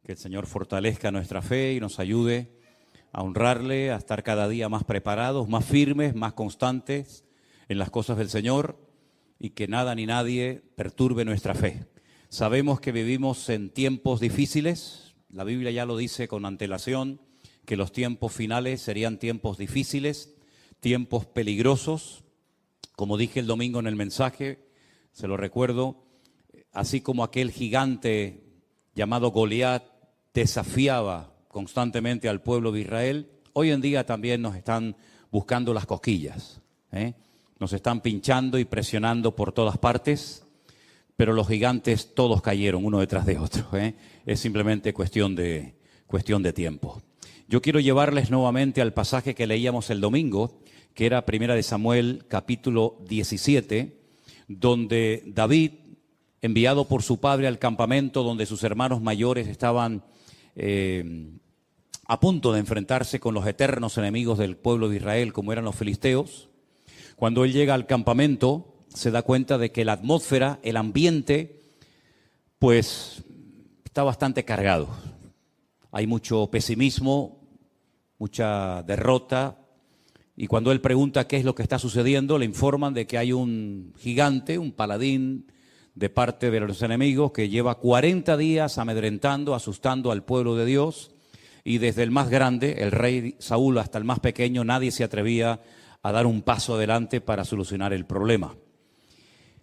Que el Señor fortalezca nuestra fe y nos ayude a honrarle, a estar cada día más preparados, más firmes, más constantes en las cosas del Señor y que nada ni nadie perturbe nuestra fe. Sabemos que vivimos en tiempos difíciles, la Biblia ya lo dice con antelación, que los tiempos finales serían tiempos difíciles, tiempos peligrosos. Como dije el domingo en el mensaje, se lo recuerdo, así como aquel gigante llamado Goliat desafiaba constantemente al pueblo de Israel, hoy en día también nos están buscando las cosquillas, Nos están pinchando y presionando por todas partes, pero los gigantes todos cayeron uno detrás de otro, Es simplemente cuestión de tiempo. Yo quiero llevarles nuevamente al pasaje que leíamos el domingo, que era 1 de Samuel, capítulo 17, donde David, enviado por su padre al campamento donde sus hermanos mayores estaban a punto de enfrentarse con los eternos enemigos del pueblo de Israel, como eran los filisteos. Cuando él llega al campamento, se da cuenta de que la atmósfera, el ambiente, pues está bastante cargado. Hay mucho pesimismo, mucha derrota, y cuando él pregunta qué es lo que está sucediendo, le informan de que hay un gigante, un paladín de parte de los enemigos que lleva 40 días amedrentando, asustando al pueblo de Dios, y desde el más grande, el rey Saúl, hasta el más pequeño, nadie se atrevía a dar un paso adelante para solucionar el problema.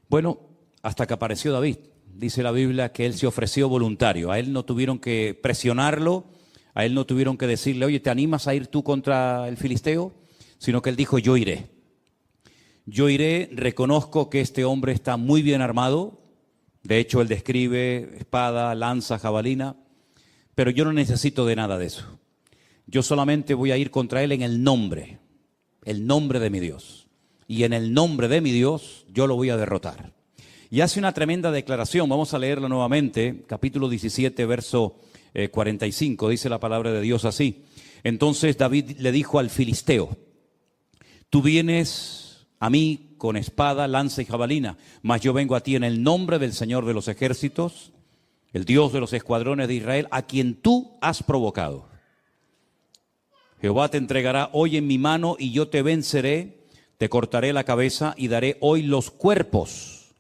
Bueno, hasta que apareció David. Dice la Biblia que él se ofreció voluntario. A él no tuvieron que presionarlo, a él no tuvieron que decirle, oye, ¿te animas a ir tú contra el filisteo? Sino que él dijo, yo iré. Yo iré, reconozco que este hombre está muy bien armado. De hecho, él describe espada, lanza, jabalina, pero yo no necesito de nada de eso. Yo solamente voy a ir contra él en el nombre de mi Dios. Y en el nombre de mi Dios, yo lo voy a derrotar. Y hace una tremenda declaración, vamos a leerla nuevamente, capítulo 17, verso 45, dice la palabra de Dios así. Entonces David le dijo al filisteo, tú vienes a mí con espada, lanza y jabalina, mas yo vengo a ti en el nombre del Señor de los ejércitos, el Dios de los escuadrones de Israel, a quien tú has provocado. Jehová te entregará hoy en mi mano y yo te venceré, te cortaré la cabeza y daré hoy los cuerpos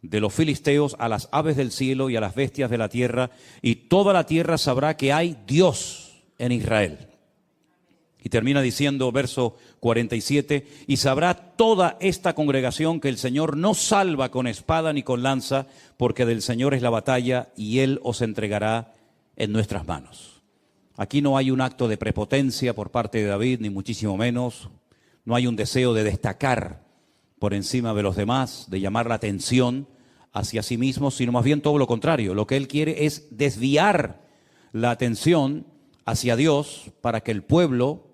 de los filisteos a las aves del cielo y a las bestias de la tierra, y toda la tierra sabrá que hay Dios en Israel. Y termina diciendo, verso 47, y sabrá toda esta congregación que el Señor no salva con espada ni con lanza, porque del Señor es la batalla y Él os entregará en nuestras manos. Aquí no hay un acto de prepotencia por parte de David, ni muchísimo menos. No hay un deseo de destacar por encima de los demás, de llamar la atención hacia sí mismo, sino más bien todo lo contrario. Lo que él quiere es desviar la atención hacia Dios para que el pueblo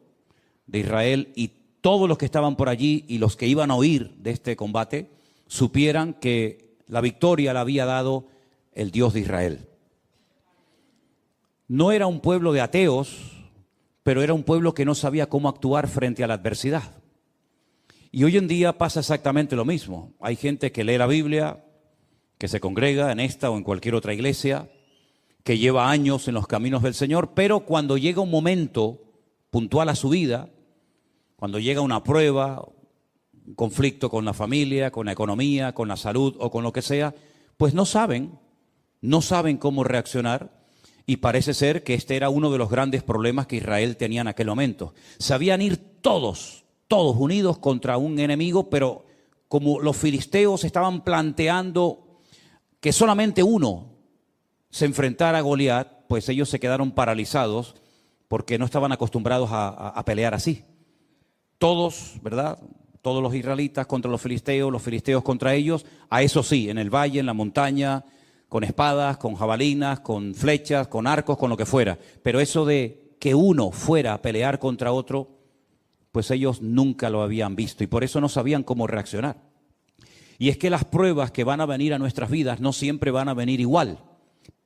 de Israel y todos los que estaban por allí y los que iban a oír de este combate supieran que la victoria la había dado el Dios de Israel. No era un pueblo de ateos, pero era un pueblo que no sabía cómo actuar frente a la adversidad. Y hoy en día pasa exactamente lo mismo. Hay gente que lee la Biblia, que se congrega en esta o en cualquier otra iglesia, que lleva años en los caminos del Señor, pero cuando llega un momento puntual a su vida, cuando llega una prueba, un conflicto con la familia, con la economía, con la salud o con lo que sea, pues no saben cómo reaccionar. Y parece ser que este era uno de los grandes problemas que Israel tenía en aquel momento. Sabían ir todos unidos contra un enemigo, pero como los filisteos estaban planteando que solamente uno se enfrentara a Goliat, pues ellos se quedaron paralizados porque no estaban acostumbrados a pelear así. Todos, ¿verdad? Todos los israelitas contra los filisteos contra ellos, a eso sí, en el valle, en la montaña, con espadas, con jabalinas, con flechas, con arcos, con lo que fuera. Pero eso de que uno fuera a pelear contra otro, pues ellos nunca lo habían visto y por eso no sabían cómo reaccionar. Y es que las pruebas que van a venir a nuestras vidas no siempre van a venir igual,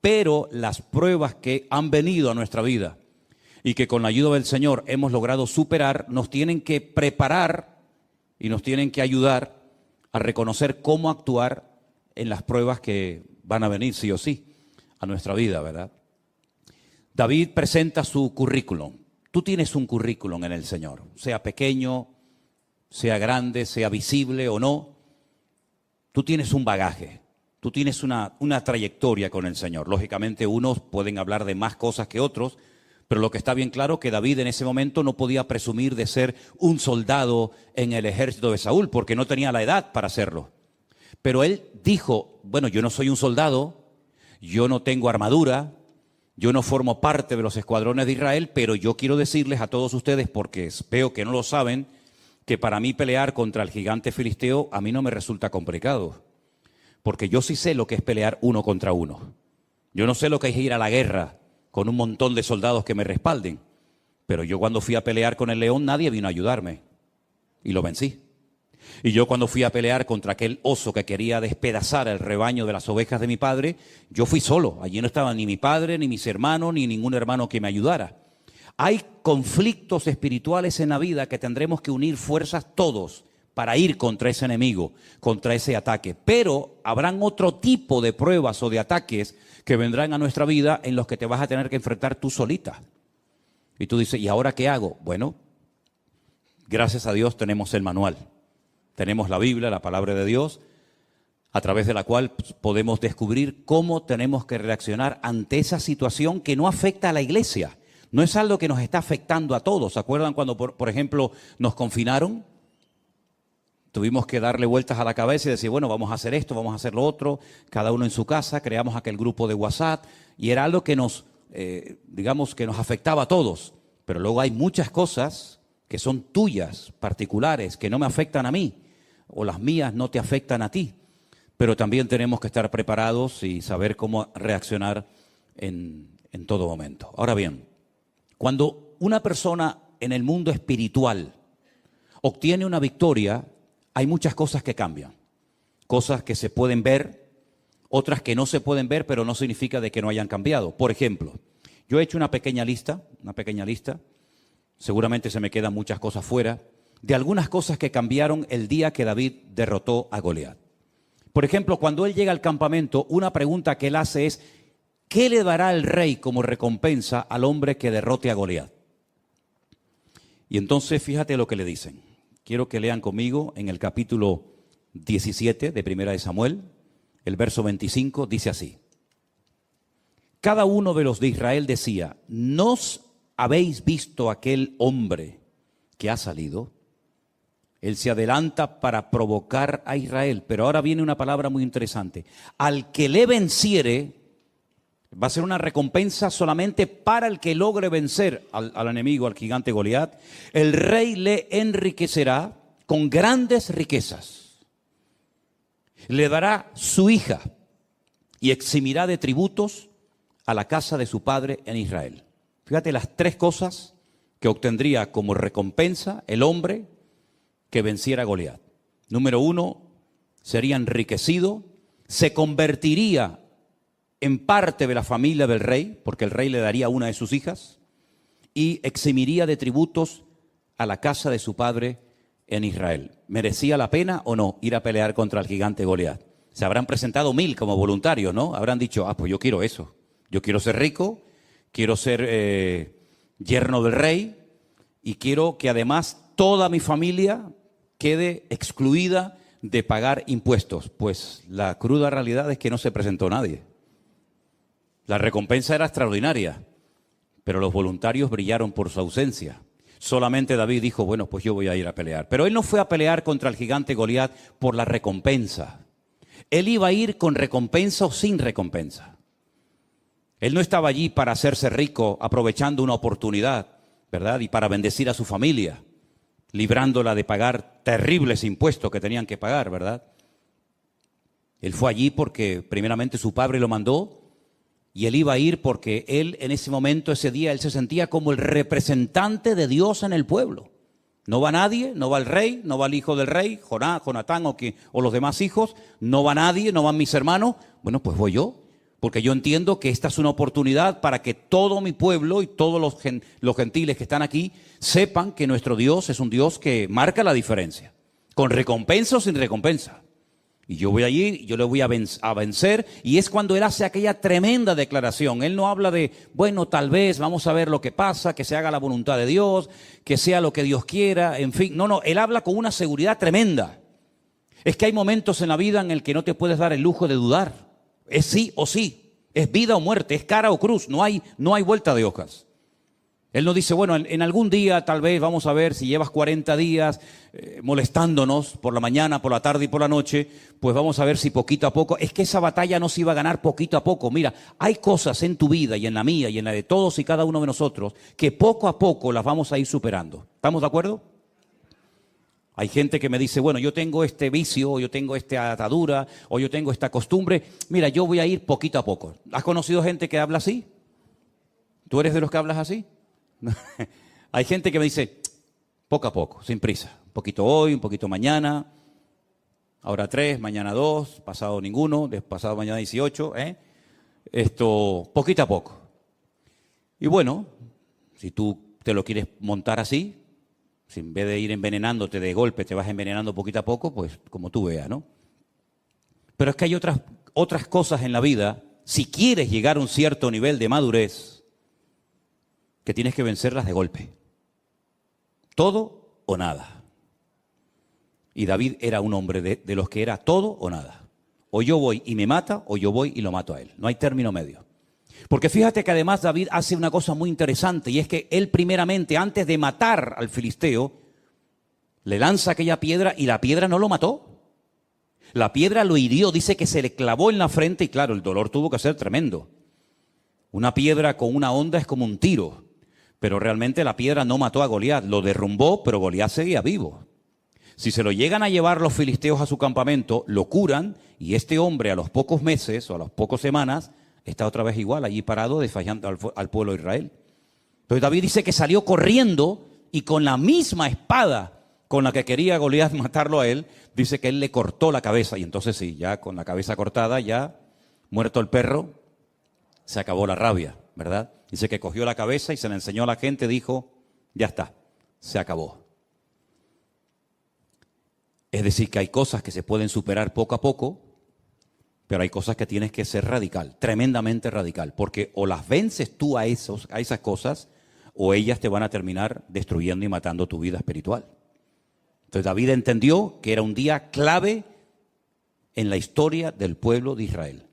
pero las pruebas que han venido a nuestra vida y que con la ayuda del Señor hemos logrado superar, nos tienen que preparar y nos tienen que ayudar a reconocer cómo actuar en las pruebas que van a venir sí o sí a nuestra vida, ¿verdad? David presenta su currículum. Tú tienes un currículum en el Señor, sea pequeño, sea grande, sea visible o no. Tú tienes un bagaje, tú tienes una trayectoria con el Señor. Lógicamente unos pueden hablar de más cosas que otros, pero lo que está bien claro es que David en ese momento no podía presumir de ser un soldado en el ejército de Saúl, porque no tenía la edad para hacerlo. Pero él dijo, bueno, yo no soy un soldado, yo no tengo armadura, yo no formo parte de los escuadrones de Israel, pero yo quiero decirles a todos ustedes, porque veo que no lo saben, que para mí pelear contra el gigante filisteo a mí no me resulta complicado, porque yo sí sé lo que es pelear uno contra uno. Yo no sé lo que es ir a la guerra con un montón de soldados que me respalden, pero yo cuando fui a pelear con el león nadie vino a ayudarme y lo vencí. Y yo cuando fui a pelear contra aquel oso que quería despedazar el rebaño de las ovejas de mi padre, yo fui solo. Allí no estaba ni mi padre, ni mis hermanos, ni ningún hermano que me ayudara. Hay conflictos espirituales en la vida que tendremos que unir fuerzas todos para ir contra ese enemigo, contra ese ataque. Pero habrán otro tipo de pruebas o de ataques que vendrán a nuestra vida en los que te vas a tener que enfrentar tú solita. Y tú dices, ¿y ahora qué hago? Bueno, gracias a Dios tenemos el manual. Tenemos la Biblia, la palabra de Dios, a través de la cual podemos descubrir cómo tenemos que reaccionar ante esa situación que no afecta a la iglesia. No es algo que nos está afectando a todos. ¿Se acuerdan cuando, por ejemplo, nos confinaron? Tuvimos que darle vueltas a la cabeza y decir, bueno, vamos a hacer esto, vamos a hacer lo otro, cada uno en su casa, creamos aquel grupo de WhatsApp y era algo que nos, digamos, que nos afectaba a todos. Pero luego hay muchas cosas que son tuyas, particulares, que no me afectan a mí, o las mías no te afectan a ti. Pero también tenemos que estar preparados y saber cómo reaccionar en todo momento. Ahora bien, cuando una persona en el mundo espiritual obtiene una victoria, hay muchas cosas que cambian. Cosas que se pueden ver, otras que no se pueden ver, pero no significa de que no hayan cambiado. Por ejemplo, yo he hecho una pequeña lista, seguramente se me quedan muchas cosas fuera, de algunas cosas que cambiaron el día que David derrotó a Goliat. Por ejemplo, cuando él llega al campamento, una pregunta que él hace es, ¿qué le dará el rey como recompensa al hombre que derrote a Goliat? Y entonces fíjate lo que le dicen. Quiero que lean conmigo en el capítulo 17 de Primera de Samuel, el verso 25, dice así. Cada uno de los de Israel decía, ¿nos habéis visto aquel hombre que ha salido? Él se adelanta para provocar a Israel, pero ahora viene una palabra muy interesante. Al que le venciere, va a ser una recompensa solamente para el que logre vencer al enemigo, al gigante Goliat. El rey le enriquecerá con grandes riquezas. Le dará su hija y eximirá de tributos a la casa de su padre en Israel. Fíjate las tres cosas que obtendría como recompensa el hombre que venciera a Goliat. Número uno, sería enriquecido, se convertiría en parte de la familia del rey, porque el rey le daría una de sus hijas, y eximiría de tributos a la casa de su padre en Israel. ¿Merecía la pena o no ir a pelear contra el gigante Goliat? Se habrán presentado 1000 como voluntarios, ¿no? Habrán dicho, pues yo quiero eso. Yo quiero ser rico, quiero ser yerno del rey y quiero que además toda mi familia quede excluida de pagar impuestos. Pues la cruda realidad es que no se presentó nadie. La recompensa era extraordinaria, pero los voluntarios brillaron por su ausencia. Solamente David dijo, bueno, pues yo voy a ir a pelear. Pero él no fue a pelear contra el gigante Goliat por la recompensa. Él iba a ir con recompensa o sin recompensa. Él no estaba allí para hacerse rico aprovechando una oportunidad, ¿verdad? Y para bendecir a su familia, librándola de pagar terribles impuestos que tenían que pagar, ¿verdad? Él fue allí porque primeramente su padre lo mandó y él iba a ir porque él en ese momento, ese día, él se sentía como el representante de Dios en el pueblo. No va nadie, no va el rey, no va el hijo del rey, Jonatán o los demás hijos, no va nadie, no van mis hermanos. Bueno, pues voy yo, porque yo entiendo que esta es una oportunidad para que todo mi pueblo y todos los gentiles que están aquí sepan que nuestro Dios es un Dios que marca la diferencia, con recompensa o sin recompensa. Y yo voy allí, y yo le voy a vencer. Y es cuando él hace aquella tremenda declaración. Él no habla de, bueno, tal vez, vamos a ver lo que pasa, que se haga la voluntad de Dios, que sea lo que Dios quiera, en fin. No, él habla con una seguridad tremenda. Es que hay momentos en la vida en el que no te puedes dar el lujo de dudar. Es sí o sí, es vida o muerte, es cara o cruz, no hay vuelta de hojas. Él no dice, bueno, en algún día tal vez vamos a ver si llevas 40 días molestándonos por la mañana, por la tarde y por la noche, pues vamos a ver si poquito a poco. Es que esa batalla no se iba a ganar poquito a poco. Mira, hay cosas en tu vida y en la mía y en la de todos y cada uno de nosotros que poco a poco las vamos a ir superando. ¿Estamos de acuerdo? Hay gente que me dice, bueno, yo tengo este vicio, o yo tengo esta atadura, o yo tengo esta costumbre. Mira, yo voy a ir poquito a poco. ¿Has conocido gente que habla así? ¿Tú eres de los que hablas así? Hay gente que me dice, poco a poco, sin prisa. Un poquito hoy, un poquito mañana. Ahora 3, mañana 2, pasado ninguno, pasado mañana 18. Poquito a poco. Y bueno, si tú te lo quieres montar así, si en vez de ir envenenándote de golpe, te vas envenenando poquito a poco, pues como tú veas, ¿no? Pero es que hay otras cosas en la vida, si quieres llegar a un cierto nivel de madurez, que tienes que vencerlas de golpe. Todo o nada. Y David era un hombre de los que era todo o nada. O yo voy y me mata, o yo voy y lo mato a él. No hay término medio. Porque fíjate que además David hace una cosa muy interesante, y es que él primeramente, antes de matar al filisteo, le lanza aquella piedra y la piedra no lo mató. La piedra lo hirió, dice que se le clavó en la frente y claro, el dolor tuvo que ser tremendo. Una piedra con una honda es como un tiro, pero realmente la piedra no mató a Goliat, lo derrumbó, pero Goliat seguía vivo. Si se lo llegan a llevar los filisteos a su campamento, lo curan y este hombre a los pocos meses o a las pocas semanas está otra vez igual, allí parado, desfallando al pueblo de Israel. Entonces David dice que salió corriendo y con la misma espada con la que quería Goliat matarlo a él, dice que él le cortó la cabeza. Y entonces sí, ya con la cabeza cortada, ya muerto el perro, se acabó la rabia, ¿verdad? Dice que cogió la cabeza y se la enseñó a la gente, dijo, ya está, se acabó. Es decir, que hay cosas que se pueden superar poco a poco, pero hay cosas que tienes que ser radical, tremendamente radical, porque o las vences tú a esas cosas, o ellas te van a terminar destruyendo y matando tu vida espiritual. Entonces David entendió que era un día clave en la historia del pueblo de Israel.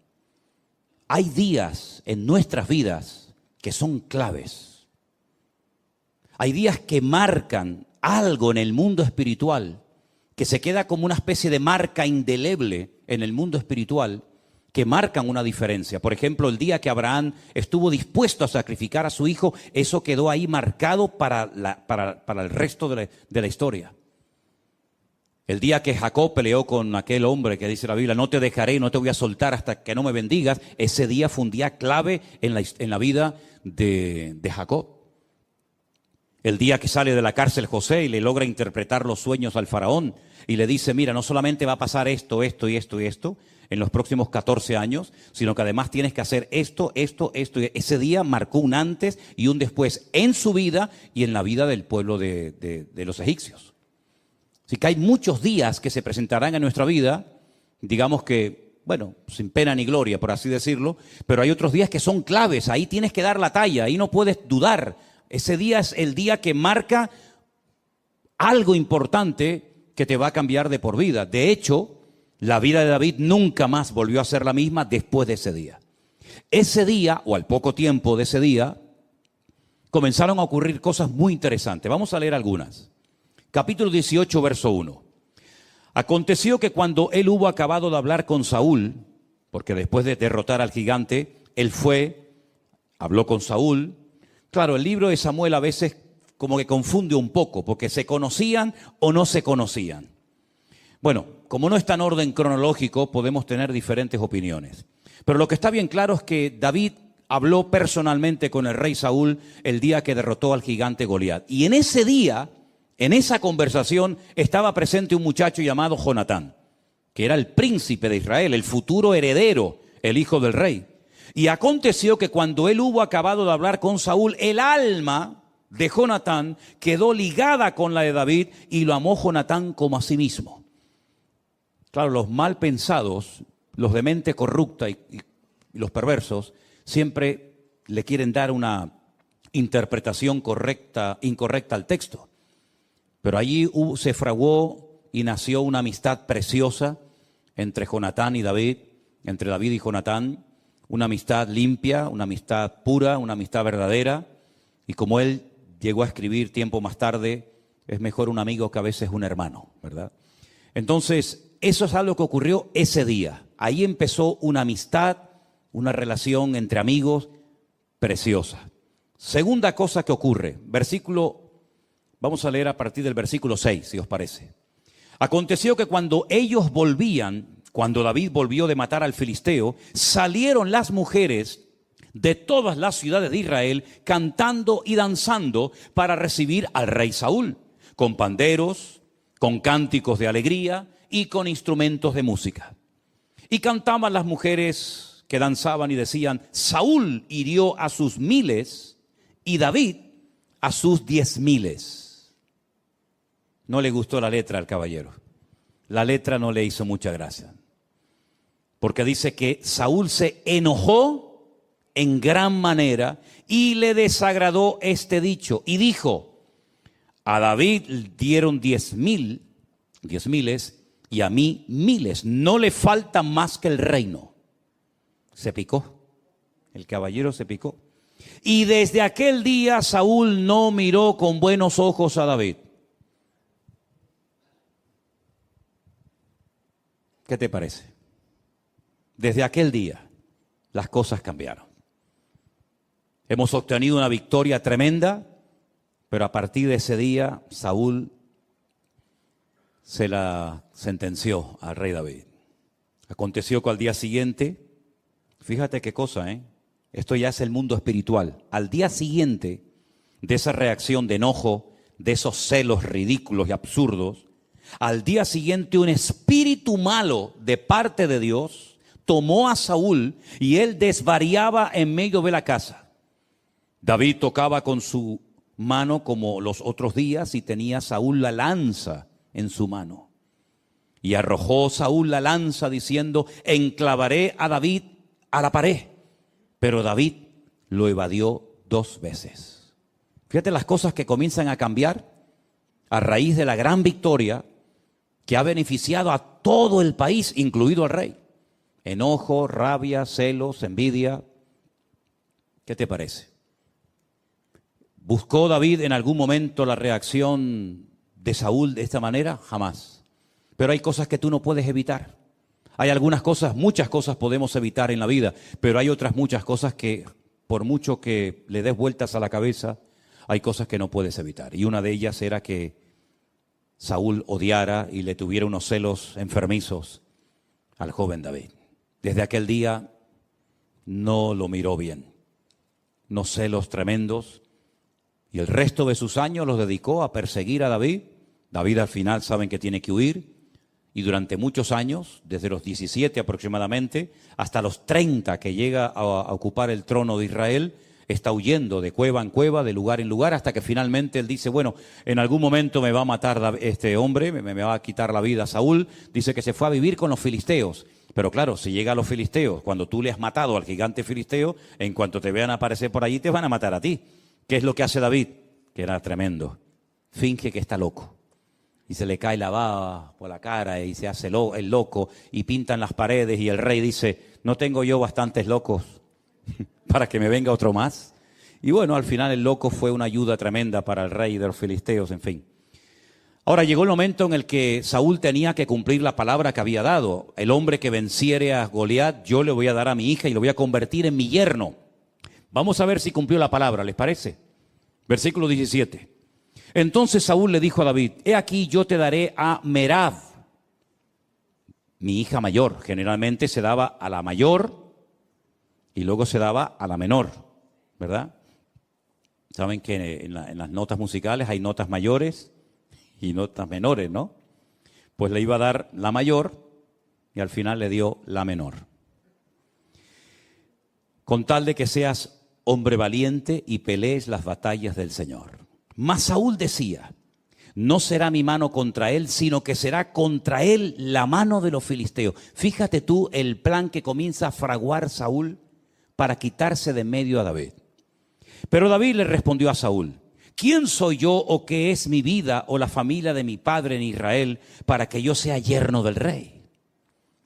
Hay días en nuestras vidas que son claves. Hay días que marcan algo en el mundo espiritual, que se queda como una especie de marca indeleble en el mundo espiritual, que marcan una diferencia. Por ejemplo, el día que Abraham estuvo dispuesto a sacrificar a su hijo, eso quedó ahí marcado para el resto de la historia. El día que Jacob peleó con aquel hombre que dice la Biblia, no te dejaré, no te voy a soltar hasta que no me bendigas, ese día fue un día clave en la vida de Jacob. El día que sale de la cárcel José y le logra interpretar los sueños al faraón y le dice, mira, no solamente va a pasar esto, esto y esto y esto en los próximos 14 años, sino que además tienes que hacer esto. Ese día marcó un antes y un después en su vida y en la vida del pueblo de los egipcios. Así que hay muchos días que se presentarán en nuestra vida, digamos que, bueno, sin pena ni gloria, por así decirlo, pero hay otros días que son claves, ahí tienes que dar la talla, ahí no puedes dudar. Ese día es el día que marca algo importante que te va a cambiar de por vida. De hecho, la vida de David nunca más volvió a ser la misma después de ese día. Ese día, o al poco tiempo de ese día, comenzaron a ocurrir cosas muy interesantes. Vamos a leer algunas. Capítulo 18, verso 1. Aconteció que cuando él hubo acabado de hablar con Saúl, porque después de derrotar al gigante, él habló con Saúl. Claro, el libro de Samuel a veces como que confunde un poco, porque se conocían o no se conocían. Bueno, como no está en orden cronológico, podemos tener diferentes opiniones. Pero lo que está bien claro es que David habló personalmente con el rey Saúl el día que derrotó al gigante Goliat. Y en ese día, en esa conversación, estaba presente un muchacho llamado Jonatán, que era el príncipe de Israel, el futuro heredero, el hijo del rey. Y aconteció que cuando él hubo acabado de hablar con Saúl, el alma de Jonatán quedó ligada con la de David y lo amó Jonatán como a sí mismo. Claro, los mal pensados, los de mente corrupta y los perversos, siempre le quieren dar una interpretación incorrecta al texto. Pero allí se fraguó y nació una amistad preciosa entre Jonatán y David, entre David y Jonatán, una amistad limpia, una amistad pura, una amistad verdadera. Y como él llegó a escribir tiempo más tarde, es mejor un amigo que a veces un hermano, ¿verdad? Entonces, eso es algo que ocurrió ese día. Ahí empezó una amistad, una relación entre amigos preciosa. Segunda cosa que ocurre, vamos a leer a partir del versículo 6, si os parece. Aconteció que cuando ellos volvían, cuando David volvió de matar al filisteo, salieron las mujeres de todas las ciudades de Israel cantando y danzando para recibir al rey Saúl, con panderos, con cánticos de alegría y con instrumentos de música. Y cantaban las mujeres que danzaban y decían: Saúl hirió a sus 1000 y David a sus 10,000. No le gustó la letra al caballero. La letra no le hizo mucha gracia. Porque dice que Saúl se enojó en gran manera y le desagradó este dicho. Y dijo: a David dieron 10,000 y a mí 1000. No le falta más que el reino. Se picó. El caballero se picó. Y desde aquel día Saúl no miró con buenos ojos a David. ¿Qué te parece? Desde aquel día las cosas cambiaron. Hemos obtenido una victoria tremenda, pero a partir de ese día Saúl se la sentenció al rey David. Aconteció que al día siguiente, fíjate qué cosa, esto ya es el mundo espiritual. Al día siguiente de esa reacción de enojo, de esos celos ridículos y absurdos, al día siguiente un espíritu malo de parte de Dios tomó a Saúl y él desvariaba en medio de la casa. David tocaba con su mano como los otros días y tenía Saúl la lanza en su mano. Y arrojó Saúl la lanza diciendo: enclavaré a David a la pared. Pero David lo evadió 2 veces. Fíjate las cosas que comienzan a cambiar a raíz de la gran victoria que ha beneficiado a todo el país, incluido al rey. Enojo, rabia, celos, envidia. ¿Qué te parece? ¿Buscó David en algún momento la reacción de Saúl de esta manera? Jamás. Pero hay cosas que tú no puedes evitar. Hay algunas cosas, muchas cosas podemos evitar en la vida, pero hay otras muchas cosas que, por mucho que le des vueltas a la cabeza, hay cosas que no puedes evitar. Y una de ellas era que Saúl odiara y le tuviera unos celos enfermizos al joven David. Desde aquel día no lo miró bien. Unos celos tremendos. Y el resto de sus años los dedicó a perseguir a David. David al final saben que tiene que huir. Y durante muchos años, desde los 17 aproximadamente, hasta los 30 que llega a ocupar el trono de Israel, está huyendo de cueva en cueva, de lugar en lugar, hasta que finalmente él dice: bueno, en algún momento me va a matar este hombre, me va a quitar la vida a Saúl. Dice que se fue a vivir con los filisteos. Pero claro, si llega a los filisteos, cuando tú le has matado al gigante filisteo, en cuanto te vean aparecer por allí, te van a matar a ti. ¿Qué es lo que hace David? Que era tremendo. Finge que está loco. Y se le cae la baba por la cara y se hace el loco y pintan las paredes y el rey dice: ¿no tengo yo bastantes locos para que me venga otro más? Y bueno, al final el loco fue una ayuda tremenda para el rey de los filisteos, en fin. Ahora llegó el momento en el que Saúl tenía que cumplir la palabra que había dado. El hombre que venciere a Goliat, yo le voy a dar a mi hija y lo voy a convertir en mi yerno. Vamos a ver si cumplió la palabra, ¿les parece? Versículo 17. Entonces Saúl le dijo a David: he aquí yo te daré a Merab, mi hija mayor. Generalmente se daba a la mayor y luego se daba a la menor, ¿verdad? Saben que en las notas musicales hay notas mayores y notas menores, ¿no? Pues le iba a dar la mayor y al final le dio la menor. Con tal de que seas hombre valiente y pelees las batallas del Señor. Mas Saúl decía: no será mi mano contra él, sino que será contra él la mano de los filisteos. Fíjate tú el plan que comienza a fraguar Saúl para quitarse de medio a David. Pero David le respondió a Saúl: ¿quién soy yo o qué es mi vida o la familia de mi padre en Israel para que yo sea yerno del rey?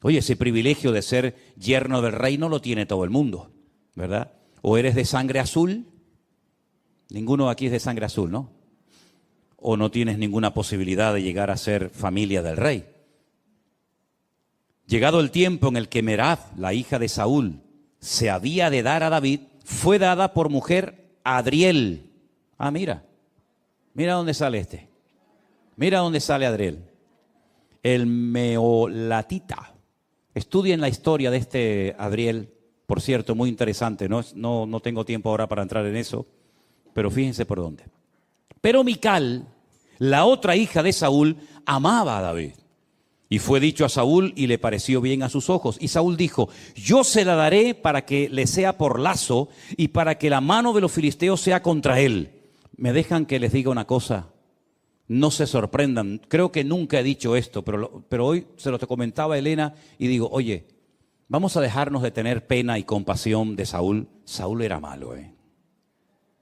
Oye, ese privilegio de ser yerno del rey no lo tiene todo el mundo, ¿verdad? ¿O eres de sangre azul? Ninguno aquí es de sangre azul, ¿no? ¿O no tienes ninguna posibilidad de llegar a ser familia del rey? Llegado el tiempo en el que Merab, la hija de Saúl, se había de dar a David, fue dada por mujer a Adriel. Ah, mira dónde sale este. Mira dónde sale Adriel. El meolatita. Estudien la historia de este Adriel, por cierto, muy interesante. No tengo tiempo ahora para entrar en eso, pero fíjense por dónde. Pero Mical, la otra hija de Saúl, amaba a David. Y fue dicho a Saúl y le pareció bien a sus ojos. Y Saúl dijo: yo se la daré para que le sea por lazo y para que la mano de los filisteos sea contra él. ¿Me dejan que les diga una cosa? No se sorprendan. Creo que nunca he dicho esto, pero hoy se lo comentaba a Elena y digo: oye, vamos a dejarnos de tener pena y compasión de Saúl. Saúl era malo,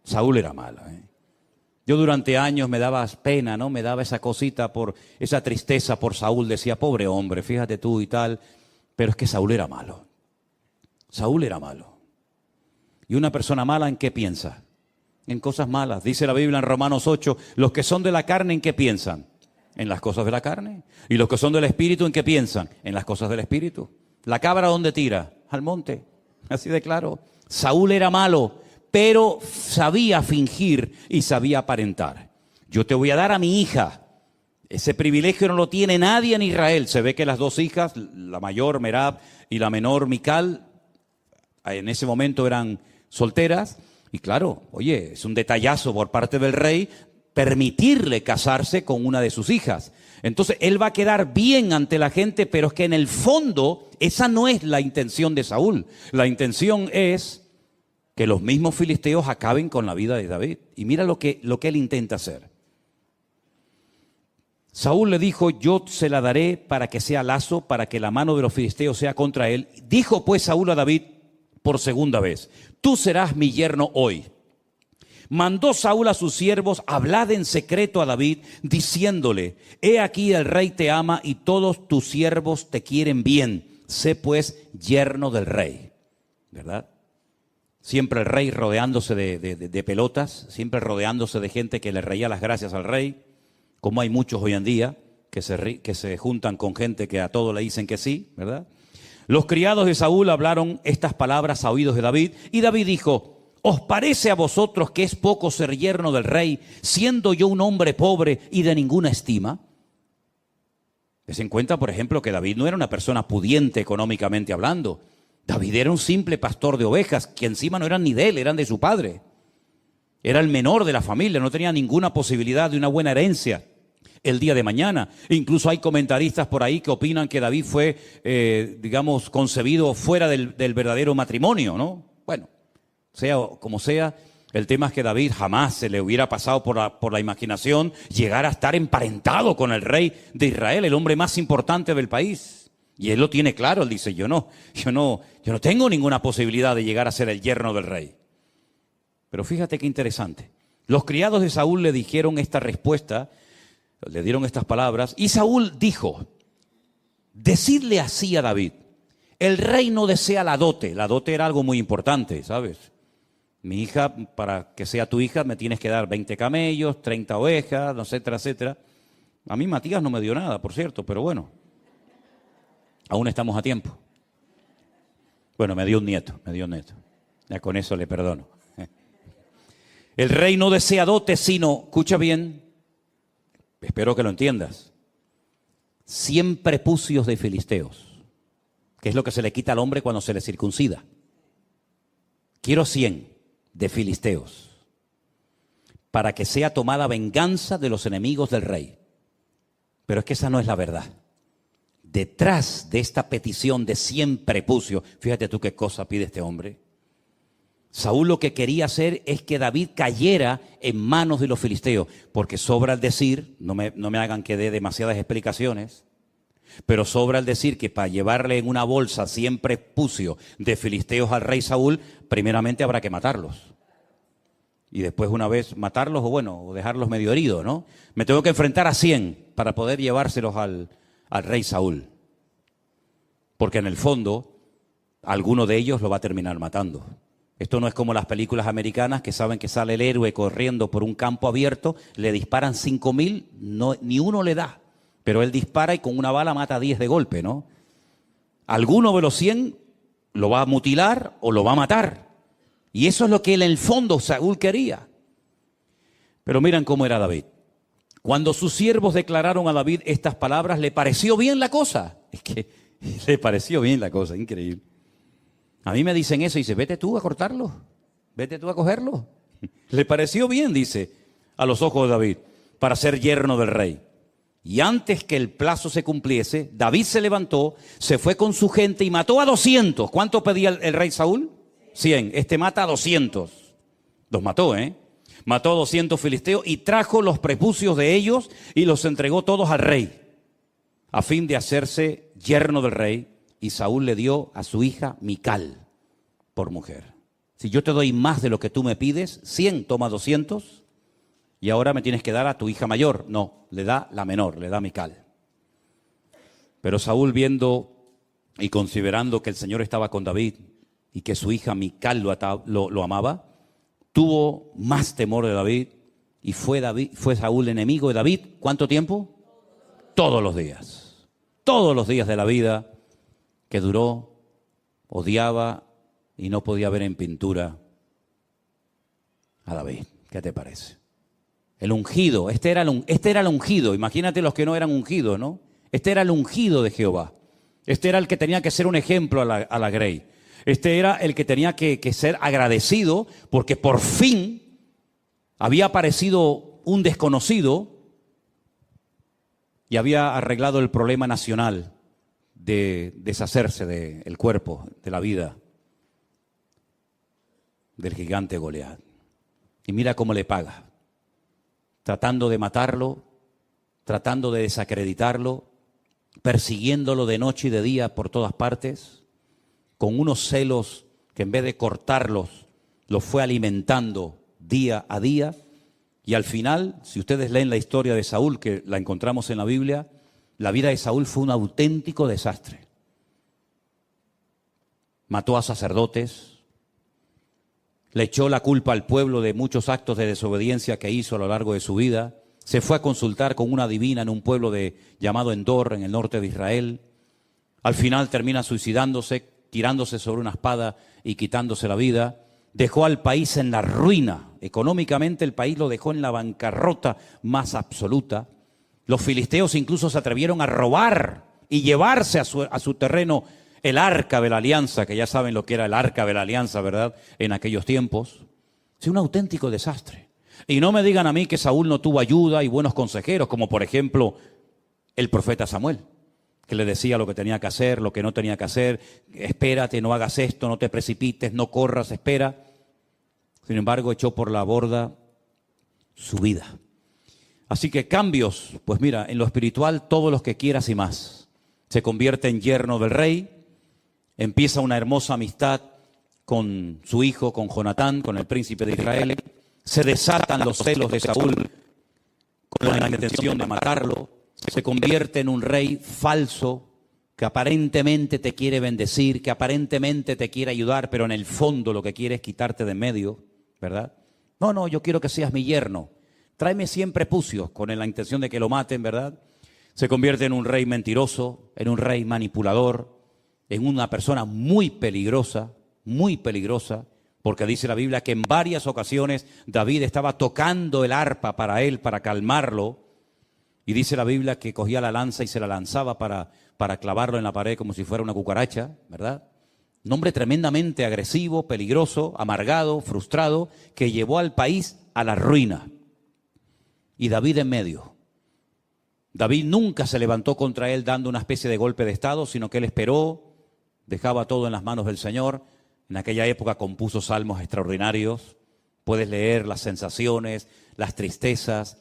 Saúl era malo, Yo durante años me daba pena, ¿no? Me daba esa cosita, por esa tristeza por Saúl. Decía: pobre hombre, fíjate tú y tal. Pero es que Saúl era malo. Saúl era malo. ¿Y una persona mala en qué piensa? En cosas malas. Dice la Biblia en Romanos 8, los que son de la carne, ¿en qué piensan? En las cosas de la carne. Y los que son del espíritu, ¿en qué piensan? En las cosas del espíritu. La cabra, ¿dónde tira? Al monte. Así de claro. Saúl era malo, pero sabía fingir y sabía aparentar. Yo te voy a dar a mi hija. Ese privilegio no lo tiene nadie en Israel. Se ve que las dos hijas, la mayor Merab y la menor Mical, en ese momento eran solteras. Y claro, oye, es un detallazo por parte del rey permitirle casarse con una de sus hijas. Entonces él va a quedar bien ante la gente, pero es que en el fondo esa no es la intención de Saúl. La intención es que los mismos filisteos acaben con la vida de David. Y mira lo que él intenta hacer. Saúl le dijo: yo se la daré para que sea lazo, para que la mano de los filisteos sea contra él. Dijo pues Saúl a David por segunda vez: tú serás mi yerno hoy. Mandó Saúl a sus siervos: hablad en secreto a David, diciéndole: he aquí el rey te ama y todos tus siervos te quieren bien. Sé pues yerno del rey. ¿Verdad? Siempre el rey rodeándose de pelotas, siempre rodeándose de gente que le reía las gracias al rey, como hay muchos hoy en día que se juntan con gente que a todo le dicen que sí, ¿verdad? Los criados de Saúl hablaron estas palabras a oídos de David, y David dijo: ¿os parece a vosotros que es poco ser yerno del rey, siendo yo un hombre pobre y de ninguna estima? Des en cuenta, por ejemplo, que David no era una persona pudiente económicamente hablando. David era un simple pastor de ovejas, que encima no eran ni de él, eran de su padre. Era el menor de la familia, no tenía ninguna posibilidad de una buena herencia el día de mañana. Incluso hay comentaristas por ahí que opinan que David fue, concebido fuera del verdadero matrimonio, ¿no? Bueno, sea como sea, el tema es que David jamás se le hubiera pasado por la imaginación llegar a estar emparentado con el rey de Israel, el hombre más importante del país. Y él lo tiene claro, él dice: yo no tengo ninguna posibilidad de llegar a ser el yerno del rey. Pero fíjate qué interesante. Los criados de Saúl le dijeron esta respuesta, le dieron estas palabras, y Saúl dijo: decidle así a David: el rey no desea la dote. La dote era algo muy importante, ¿sabes? Mi hija, para que sea tu hija, me tienes que dar 20 camellos, 30 ovejas, etcétera, etcétera. A mí Matías no me dio nada, por cierto, pero bueno, aún estamos a tiempo. Bueno, me dio un nieto. Ya con eso le perdono. El rey no desea dote, sino, escucha bien, espero que lo entiendas, 100 prepucios de filisteos, que es lo que se le quita al hombre cuando se le circuncida. Quiero 100 de filisteos, para que sea tomada venganza de los enemigos del rey. Pero es que esa no es la verdad. Detrás de esta petición de 100 prepucios, fíjate tú qué cosa pide este hombre. Saúl lo que quería hacer es que David cayera en manos de los filisteos, porque sobra el decir, no me hagan que dé demasiadas explicaciones, pero sobra el decir que para llevarle en una bolsa siempre pucio de filisteos al rey Saúl, primeramente habrá que matarlos. Y después una vez matarlos o dejarlos medio heridos, ¿no? Me tengo que enfrentar a 100 para poder llevárselos al rey Saúl. Porque en el fondo, alguno de ellos lo va a terminar matando. Esto no es como las películas americanas que saben que sale el héroe corriendo por un campo abierto, le disparan 5.000, ni uno le da. Pero él dispara y con una bala mata a 10 de golpe, ¿no? Alguno de los 100 lo va a mutilar o lo va a matar. Y eso es lo que en el fondo Saúl quería. Pero miren cómo era David. Cuando sus siervos declararon a David estas palabras, le pareció bien la cosa. Es que le pareció bien la cosa, increíble. A mí me dicen eso y dice, vete tú a cortarlo, vete tú a cogerlo. Le pareció bien, dice, a los ojos de David, para ser yerno del rey. Y antes que el plazo se cumpliese, David se levantó, se fue con su gente y mató a 200. ¿Cuánto pedía el rey Saúl? 100. Este mata a 200. Los mató, ¿eh? Mató a 200 filisteos y trajo los prepucios de ellos y los entregó todos al rey, a fin de hacerse yerno del rey. Y Saúl le dio a su hija Mical por mujer. Si yo te doy más de lo que tú me pides, 100, toma 200, y ahora me tienes que dar a tu hija mayor. No, le da la menor, le da a Mical. Pero Saúl, viendo y considerando que el Señor estaba con David y que su hija Mical lo amaba, tuvo más temor de David y fue Saúl enemigo de David. ¿Cuánto tiempo? Todos los días. Todos los días de la vida que duró, odiaba y no podía ver en pintura a David. ¿Qué te parece? El ungido, este era el ungido. Imagínate los que no eran ungidos, ¿no? Este era el ungido de Jehová. Este era el que tenía que ser un ejemplo a la grey. Este era el que tenía que ser agradecido porque por fin había aparecido un desconocido y había arreglado el problema nacional de deshacerse del cuerpo, de la vida del gigante Goliat. Y mira cómo le paga, tratando de matarlo, tratando de desacreditarlo, persiguiéndolo de noche y de día por todas partes, con unos celos que en vez de cortarlos, los fue alimentando día a día. Y al final, si ustedes leen la historia de Saúl, que la encontramos en la Biblia, la vida de Saúl fue un auténtico desastre. Mató a sacerdotes, le echó la culpa al pueblo de muchos actos de desobediencia que hizo a lo largo de su vida. Se fue a consultar con una adivina en un pueblo llamado Endor, en el norte de Israel. Al final termina suicidándose, tirándose sobre una espada y quitándose la vida. Dejó al país en la ruina. Económicamente el país lo dejó en la bancarrota más absoluta. Los filisteos incluso se atrevieron a robar y llevarse a su terreno el arca de la alianza, que ya saben lo que era el arca de la alianza, ¿verdad? En aquellos tiempos. Es un auténtico desastre. Y no me digan a mí que Saúl no tuvo ayuda y buenos consejeros, como por ejemplo el profeta Samuel, que le decía lo que tenía que hacer, lo que no tenía que hacer. Espérate, no hagas esto, no te precipites, no corras, espera. Sin embargo, echó por la borda su vida. Así que cambios, pues mira, en lo espiritual todos los que quieras y más. Se convierte en yerno del rey, empieza una hermosa amistad con su hijo, con Jonatán, con el príncipe de Israel. Se desatan los celos de Saúl con la intención de matarlo. Se convierte en un rey falso que aparentemente te quiere bendecir, que aparentemente te quiere ayudar, pero en el fondo lo que quiere es quitarte de en medio, ¿verdad? No, yo quiero que seas mi yerno. Tráeme siempre prepucios con la intención de que lo maten, ¿verdad? Se convierte en un rey mentiroso, en un rey manipulador, en una persona muy peligrosa, porque dice la Biblia que en varias ocasiones David estaba tocando el arpa para él, para calmarlo, y dice la Biblia que cogía la lanza y se la lanzaba para clavarlo en la pared como si fuera una cucaracha, ¿verdad? Un hombre tremendamente agresivo, peligroso, amargado, frustrado, que llevó al país a la ruina. Y David en medio. David nunca se levantó contra él dando una especie de golpe de estado, sino que él esperó, dejaba todo en las manos del Señor, En aquella época compuso salmos extraordinarios. Puedes leer las sensaciones, las tristezas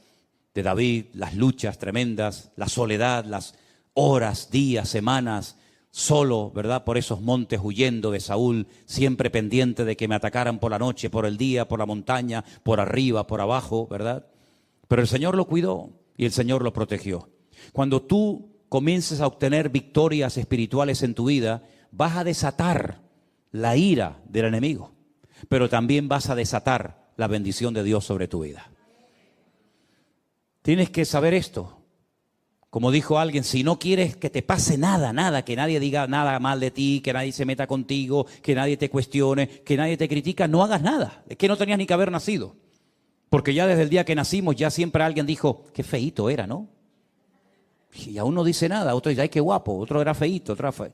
de David, las luchas tremendas, la soledad, las horas, días, semanas, solo, ¿verdad? Por esos montes huyendo de Saúl, siempre pendiente de que me atacaran por la noche, por el día, por la montaña, por arriba, por abajo, ¿verdad? Pero el Señor lo cuidó y el Señor lo protegió. Cuando tú comiences a obtener victorias espirituales en tu vida, vas a desatar la ira del enemigo, pero también vas a desatar la bendición de Dios sobre tu vida. Tienes que saber esto. Como dijo alguien, si no quieres que te pase nada, que nadie diga nada mal de ti, que nadie se meta contigo, que nadie te cuestione, que nadie te critica, no hagas nada. Es que no tenías ni que haber nacido. Porque ya desde el día que nacimos, ya siempre alguien dijo, qué feíto era, ¿no? Y aún no dice nada, otro dice, ay, qué guapo, otro era feíto, otro era feo.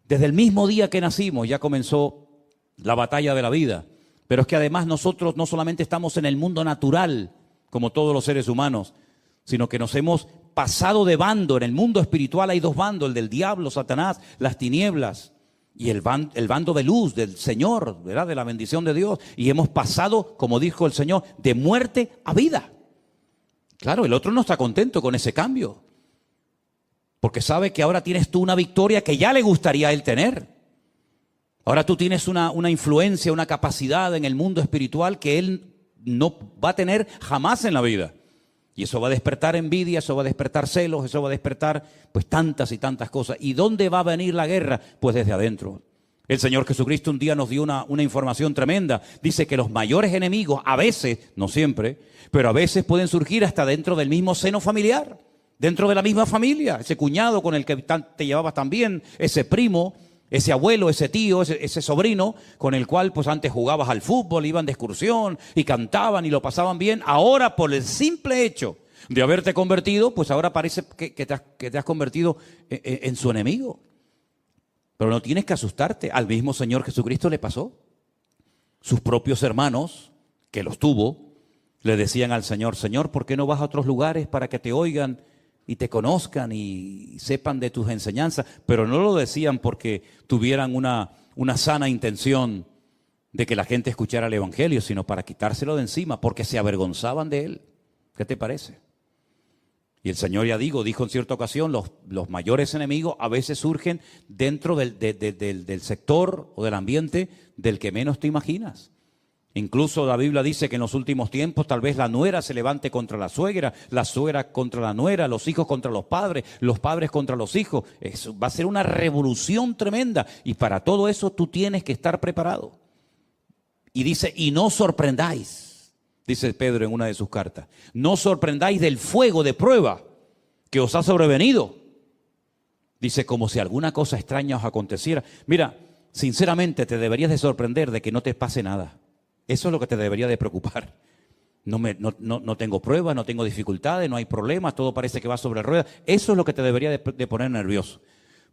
Desde el mismo día que nacimos ya comenzó la batalla de la vida. Pero es que además nosotros no solamente estamos en el mundo natural, como todos los seres humanos, sino que nos hemos pasado de bando. En el mundo espiritual hay dos bandos, el del diablo, Satanás, las tinieblas, y el bando de luz, del Señor, ¿verdad? De la bendición de Dios. Y hemos pasado, como dijo el Señor, de muerte a vida. Claro, el otro no está contento con ese cambio, porque sabe que ahora tienes tú una victoria que ya le gustaría a él tener. Ahora tú tienes una influencia, una capacidad en el mundo espiritual que él no va a tener jamás en la vida. Y eso va a despertar envidia, eso va a despertar celos, eso va a despertar pues tantas y tantas cosas. ¿Y dónde va a venir la guerra? Pues desde adentro. El Señor Jesucristo un día nos dio una información tremenda. Dice que los mayores enemigos, a veces, no siempre, pero a veces pueden surgir hasta dentro del mismo seno familiar, dentro de la misma familia. Ese cuñado con el que te llevabas tan bien, ese primo, ese abuelo, ese tío, ese sobrino, con el cual pues antes jugabas al fútbol, iban de excursión y cantaban y lo pasaban bien. Ahora, por el simple hecho de haberte convertido, pues ahora parece que te has convertido en su enemigo. Pero no tienes que asustarte. Al mismo Señor Jesucristo le pasó. Sus propios hermanos, que los tuvo, le decían al Señor, Señor, ¿por qué no vas a otros lugares para que te oigan y te conozcan y sepan de tus enseñanzas? Pero no lo decían porque tuvieran una sana intención de que la gente escuchara el Evangelio, sino para quitárselo de encima, porque se avergonzaban de él. ¿Qué te parece? Y el Señor, ya dijo en cierta ocasión, los mayores enemigos a veces surgen dentro del sector o del ambiente del que menos te imaginas. Incluso la Biblia dice que en los últimos tiempos tal vez la nuera se levante contra la suegra contra la nuera, los hijos contra los padres contra los hijos. Eso va a ser una revolución tremenda, y para todo eso tú tienes que estar preparado. Y dice, y no sorprendáis, dice Pedro en una de sus cartas, no sorprendáis del fuego de prueba que os ha sobrevenido. Dice, como si alguna cosa extraña os aconteciera. Mira, sinceramente te deberías de sorprender de que no te pase nada. Eso es lo que te debería de preocupar. No tengo pruebas, no tengo dificultades, no hay problemas, todo parece que va sobre ruedas. Eso es lo que te debería de poner nervioso.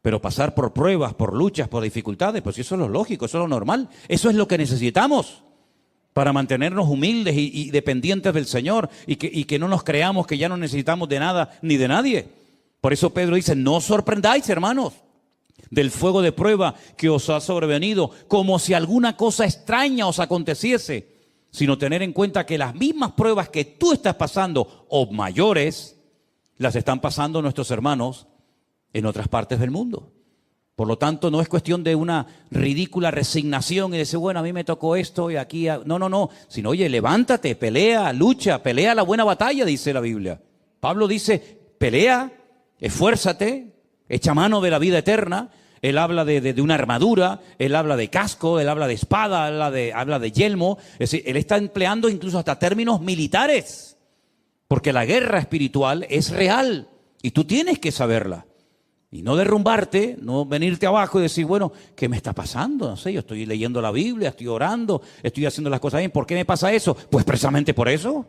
Pero pasar por pruebas, por luchas, por dificultades, pues eso es lo lógico, eso es lo normal. Eso es lo que necesitamos para mantenernos humildes y dependientes del Señor, y que no nos creamos que ya no necesitamos de nada ni de nadie. Por eso Pedro dice, no os sorprendáis, hermanos, del fuego de prueba que os ha sobrevenido, como si alguna cosa extraña os aconteciese, sino tener en cuenta que las mismas pruebas que tú estás pasando, o mayores, las están pasando nuestros hermanos en otras partes del mundo. Por lo tanto, no es cuestión de una ridícula resignación y decir, bueno, a mí me tocó esto y aquí. No, sino, oye, levántate, pelea, lucha, pelea la buena batalla, dice la Biblia. Pablo dice, pelea, esfuérzate, echa mano de la vida eterna. Él habla de una armadura, él habla de casco, él habla de espada, habla de yelmo. Es decir, él está empleando incluso hasta términos militares, porque la guerra espiritual es real y tú tienes que saberla. Y no derrumbarte, no venirte abajo y decir, bueno, ¿qué me está pasando? No sé, yo estoy leyendo la Biblia, estoy orando, estoy haciendo las cosas bien. ¿Por qué me pasa eso? Pues precisamente por eso.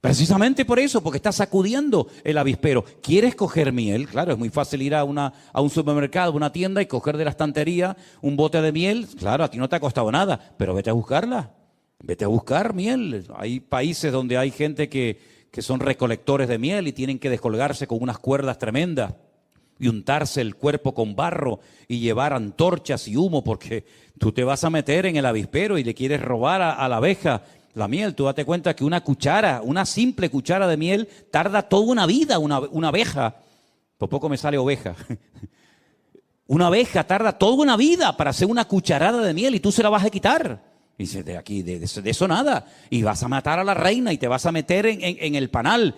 Precisamente por eso, porque está sacudiendo el avispero. ¿Quieres coger miel? Claro, es muy fácil ir a un supermercado, a una tienda y coger de la estantería un bote de miel. Claro, a ti no te ha costado nada, pero vete a buscarla. Vete a buscar miel. Hay países donde hay gente que son recolectores de miel y tienen que descolgarse con unas cuerdas tremendas y untarse el cuerpo con barro y llevar antorchas y humo, porque tú te vas a meter en el avispero y le quieres robar a la abeja la miel. Tú date cuenta que una cuchara, una simple cuchara de miel, tarda toda una vida, una abeja. Por poco me sale oveja. Una abeja tarda toda una vida para hacer una cucharada de miel y tú se la vas a quitar. Y dices, de aquí, de eso nada. Y vas a matar a la reina y te vas a meter en el panal.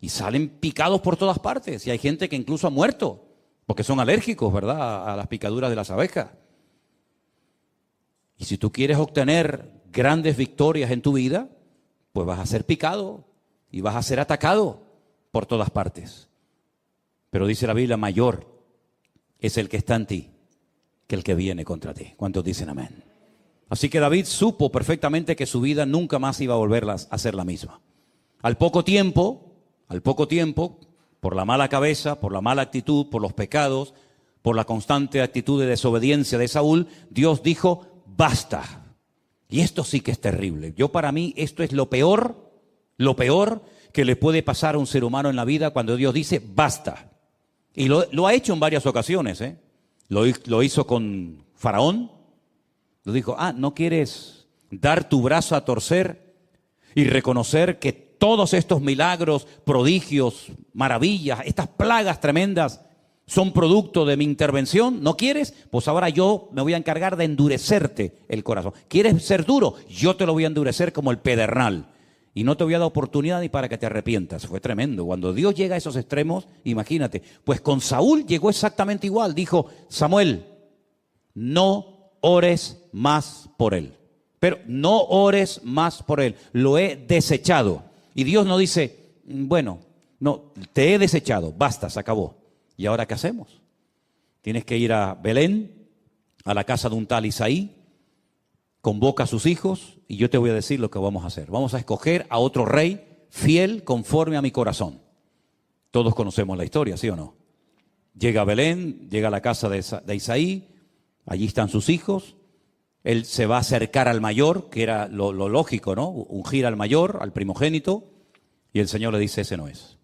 Y salen picados por todas partes. Y hay gente que incluso ha muerto porque son alérgicos, ¿verdad?, a las picaduras de las abejas. Y si tú quieres obtener grandes victorias en tu vida, pues vas a ser picado y vas a ser atacado por todas partes. Pero dice la Biblia, mayor es el que está en ti que el que viene contra ti. ¿Cuántos dicen amén? Así que David supo perfectamente que su vida nunca más iba a volver a ser la misma. Al poco tiempo, por la mala cabeza, por la mala actitud, por los pecados, por la constante actitud de desobediencia de Saúl, Dios dijo, basta. Y esto sí que es terrible. Para mí, esto es lo peor que le puede pasar a un ser humano en la vida cuando Dios dice, basta. Y lo ha hecho en varias ocasiones, ¿eh? Lo hizo con Faraón. Lo dijo, ¿no quieres dar tu brazo a torcer y reconocer que todos estos milagros, prodigios, maravillas, estas plagas tremendas son producto de mi intervención? ¿No quieres? Pues ahora yo me voy a encargar de endurecerte el corazón. ¿Quieres ser duro? Yo te lo voy a endurecer como el pedernal. Y no te voy a dar oportunidad ni para que te arrepientas. Fue tremendo. Cuando Dios llega a esos extremos, imagínate. Pues con Saúl llegó exactamente igual. Dijo, Samuel, no ores más por él. Pero no ores más por él. Lo he desechado. Y Dios no dice, bueno, no, te he desechado. Basta, se acabó. ¿Y ahora qué hacemos? Tienes que ir a Belén, a la casa de un tal Isaí. Convoca a sus hijos y yo te voy a decir lo que vamos a hacer. Vamos a escoger a otro rey fiel conforme a mi corazón. Todos conocemos la historia, ¿sí o no? Llega a Belén, llega a la casa de Isaí, allí están sus hijos. Él se va a acercar al mayor, que era lo lógico, ¿no? Ungir al mayor, al primogénito, y el Señor le dice, ese no es.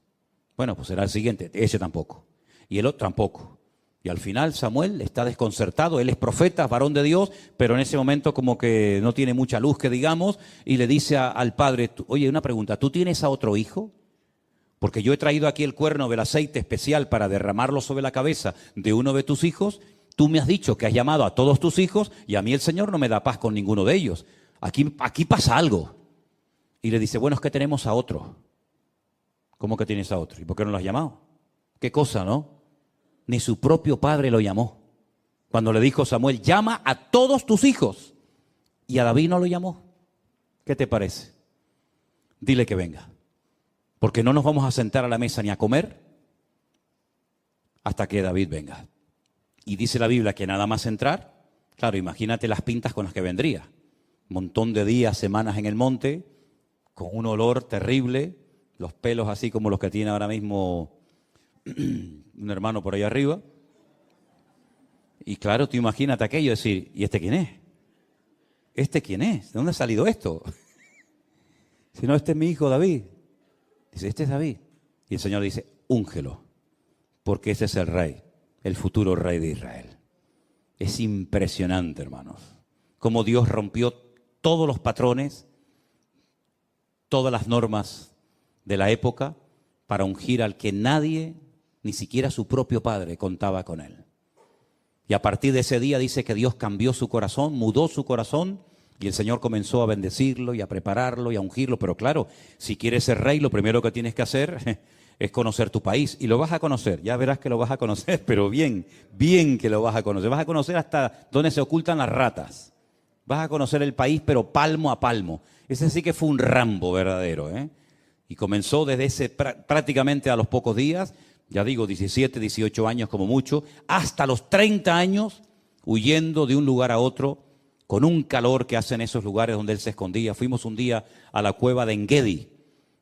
Bueno, pues será el siguiente, ese tampoco. Y el otro tampoco. Y al final Samuel está desconcertado, él es profeta, varón de Dios, pero en ese momento como que no tiene mucha luz, que digamos, y le dice al padre, oye, una pregunta, ¿tú tienes a otro hijo? Porque yo he traído aquí el cuerno del aceite especial para derramarlo sobre la cabeza de uno de tus hijos. Tú me has dicho que has llamado a todos tus hijos y a mí el Señor no me da paz con ninguno de ellos. Aquí pasa algo. Y le dice, bueno, es que tenemos a otro. ¿Cómo que tienes a otro? ¿Y por qué no lo has llamado? ¿Qué cosa, no? Ni su propio padre lo llamó. Cuando le dijo Samuel, llama a todos tus hijos. Y a David no lo llamó. ¿Qué te parece? Dile que venga. Porque no nos vamos a sentar a la mesa ni a comer hasta que David venga. Y dice la Biblia que nada más entrar, claro, imagínate las pintas con las que vendría. Un montón de días, semanas en el monte, con un olor terrible, los pelos así como los que tiene ahora mismo un hermano por ahí arriba. Y claro, tú imagínate aquello, decir, ¿y este quién es? ¿Este quién es? ¿De dónde ha salido esto? Si no, este es mi hijo David. Dice, este es David. Y el Señor dice, úngelo, porque ese es el rey, el futuro rey de Israel. Es impresionante, hermanos, cómo Dios rompió todos los patrones, todas las normas de la época para ungir al que nadie, ni siquiera su propio padre, contaba con él. Y a partir de ese día dice que Dios cambió su corazón, mudó su corazón, y el Señor comenzó a bendecirlo y a prepararlo y a ungirlo. Pero claro, si quieres ser rey, lo primero que tienes que hacer es conocer tu país. Y lo vas a conocer, ya verás que lo vas a conocer, pero bien que lo vas a conocer. Vas a conocer hasta dónde se ocultan las ratas. Vas a conocer el país, pero palmo a palmo. Ese sí que fue un Rambo verdadero, ¿eh? Y comenzó desde prácticamente a los pocos días, ya digo, 17, 18 años como mucho, hasta los 30 años, huyendo de un lugar a otro, con un calor que hacen esos lugares donde él se escondía. Fuimos un día a la cueva de Engedi.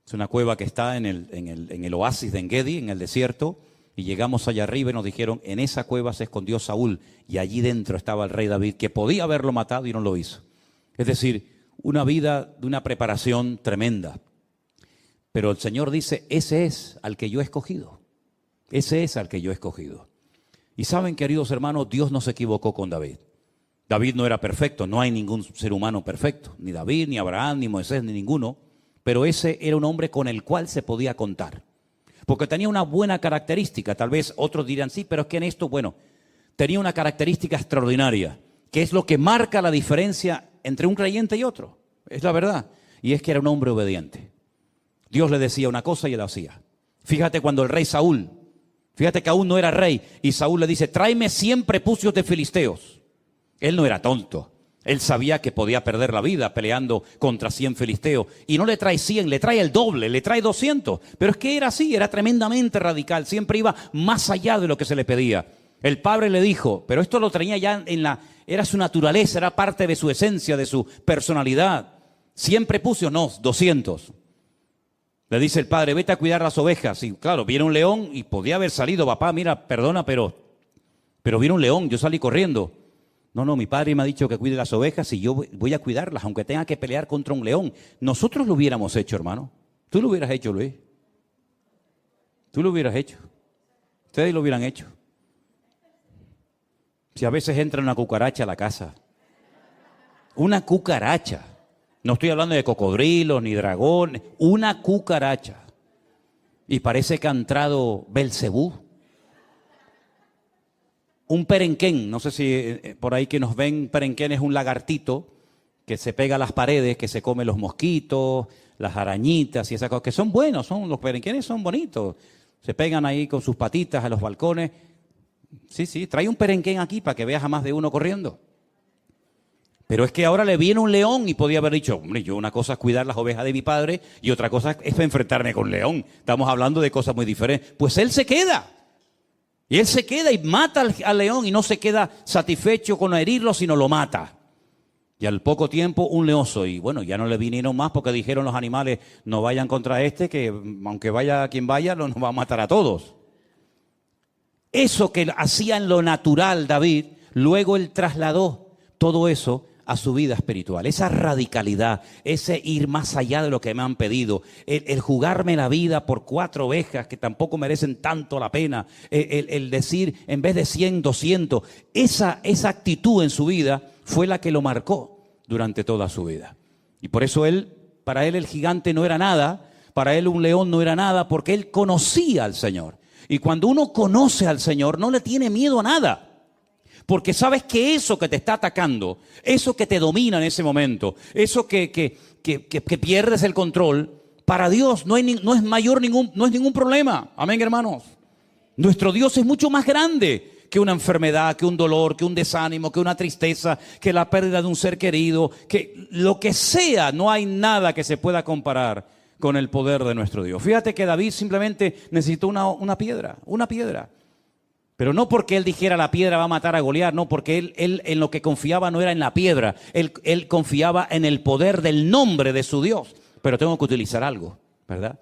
Es una cueva que está en el oasis de Engedi, en el desierto, y llegamos allá arriba y nos dijeron, en esa cueva se escondió Saúl, y allí dentro estaba el rey David, que podía haberlo matado y no lo hizo. Es decir, una vida de una preparación tremenda. Pero el Señor dice, ese es al que yo he escogido. Ese es al que yo he escogido. Y saben, queridos hermanos, Dios no se equivocó con David. David no era perfecto, no hay ningún ser humano perfecto, ni David, ni Abraham, ni Moisés, ni ninguno, pero ese era un hombre con el cual se podía contar, porque tenía una buena característica. Tal vez otros dirán, sí, pero es que en esto, bueno, tenía una característica extraordinaria, que es lo que marca la diferencia entre un creyente y otro, es la verdad, y es que era un hombre obediente. Dios le decía una cosa y él hacía. Fíjate cuando el rey Saúl, fíjate que aún no era rey, y Saúl le dice, tráeme 100 prepucios de filisteos. Él no era tonto. Él sabía que podía perder la vida peleando contra 100 filisteos. Y no le trae 100, le trae el doble, le trae 200. Pero es que era así, era tremendamente radical. Siempre iba más allá de lo que se le pedía. El padre le dijo, pero esto lo tenía ya era su naturaleza, era parte de su esencia, de su personalidad. 100 prepucios, no, 200. Le dice el padre, vete a cuidar las ovejas. Y claro, viene un león y podía haber salido, papá, mira, perdona, pero viene un león, yo salí corriendo. No, mi padre me ha dicho que cuide las ovejas y yo voy a cuidarlas, aunque tenga que pelear contra un león. Nosotros lo hubiéramos hecho, hermano. Tú lo hubieras hecho, Luis. Tú lo hubieras hecho. Ustedes lo hubieran hecho. Si a veces entra una cucaracha a la casa. Una cucaracha. No estoy hablando de cocodrilos ni dragones. Una cucaracha. Y parece que ha entrado Belcebú. Un perenquén, no sé si por ahí que nos ven, perenquén es un lagartito que se pega a las paredes, que se come los mosquitos, las arañitas y esas cosas, que son buenos, los perenquenes son bonitos. Se pegan ahí con sus patitas a los balcones. Sí, trae un perenquén aquí para que veas a más de uno corriendo. Pero es que ahora le viene un león y podía haber dicho, hombre, yo una cosa es cuidar las ovejas de mi padre y otra cosa es enfrentarme con un león. Estamos hablando de cosas muy diferentes. Pues él se queda. Y él se queda y mata al león y no se queda satisfecho con herirlo, sino lo mata. Y al poco tiempo un leoso. Y bueno, ya no le vinieron más porque dijeron los animales, no vayan contra este, que aunque vaya quien vaya, nos va a matar a todos. Eso que hacía en lo natural David, luego él trasladó todo eso a su vida espiritual. Esa radicalidad, ese ir más allá de lo que me han pedido, el jugarme la vida por 4 ovejas que tampoco merecen tanto la pena, el decir en vez de 100, 200, esa actitud en su vida fue la que lo marcó durante toda su vida. Y por eso para él el gigante no era nada, para él un león no era nada, porque él conocía al Señor. Y cuando uno conoce al Señor, no le tiene miedo a nada. Porque sabes que eso que te está atacando, eso que te domina en ese momento, eso que pierdes el control, para Dios no es ningún problema. Amén, hermanos. Nuestro Dios es mucho más grande que una enfermedad, que un dolor, que un desánimo, que una tristeza, que la pérdida de un ser querido, que lo que sea, no hay nada que se pueda comparar con el poder de nuestro Dios. Fíjate que David simplemente necesitó una piedra. Pero no porque él dijera la piedra va a matar a Goliat, no, porque él en lo que confiaba no era en la piedra, él confiaba en el poder del nombre de su Dios. Pero tengo que utilizar algo, ¿verdad?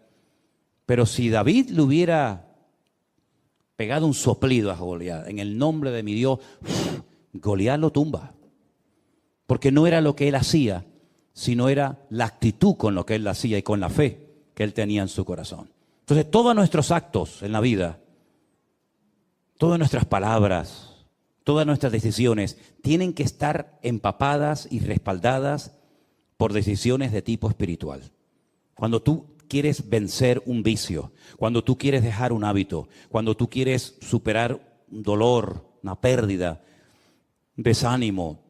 Pero si David le hubiera pegado un soplido a Goliat, en el nombre de mi Dios, Goliat lo tumba. Porque no era lo que él hacía, sino era la actitud con lo que él hacía y con la fe que él tenía en su corazón. Entonces, todos nuestros actos en la vida, todas nuestras palabras, todas nuestras decisiones tienen que estar empapadas y respaldadas por decisiones de tipo espiritual. Cuando tú quieres vencer un vicio, cuando tú quieres dejar un hábito, cuando tú quieres superar un dolor, una pérdida, un desánimo,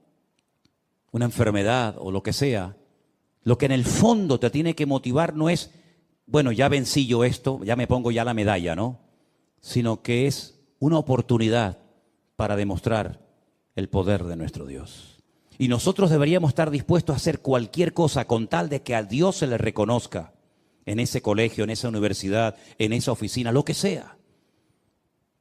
una enfermedad o lo que sea, lo que en el fondo te tiene que motivar no es, bueno, ya vencí yo esto, ya me pongo ya la medalla, ¿no? Sino que es una oportunidad para demostrar el poder de nuestro Dios. Y nosotros deberíamos estar dispuestos a hacer cualquier cosa con tal de que a Dios se le reconozca en ese colegio, en esa universidad, en esa oficina, lo que sea.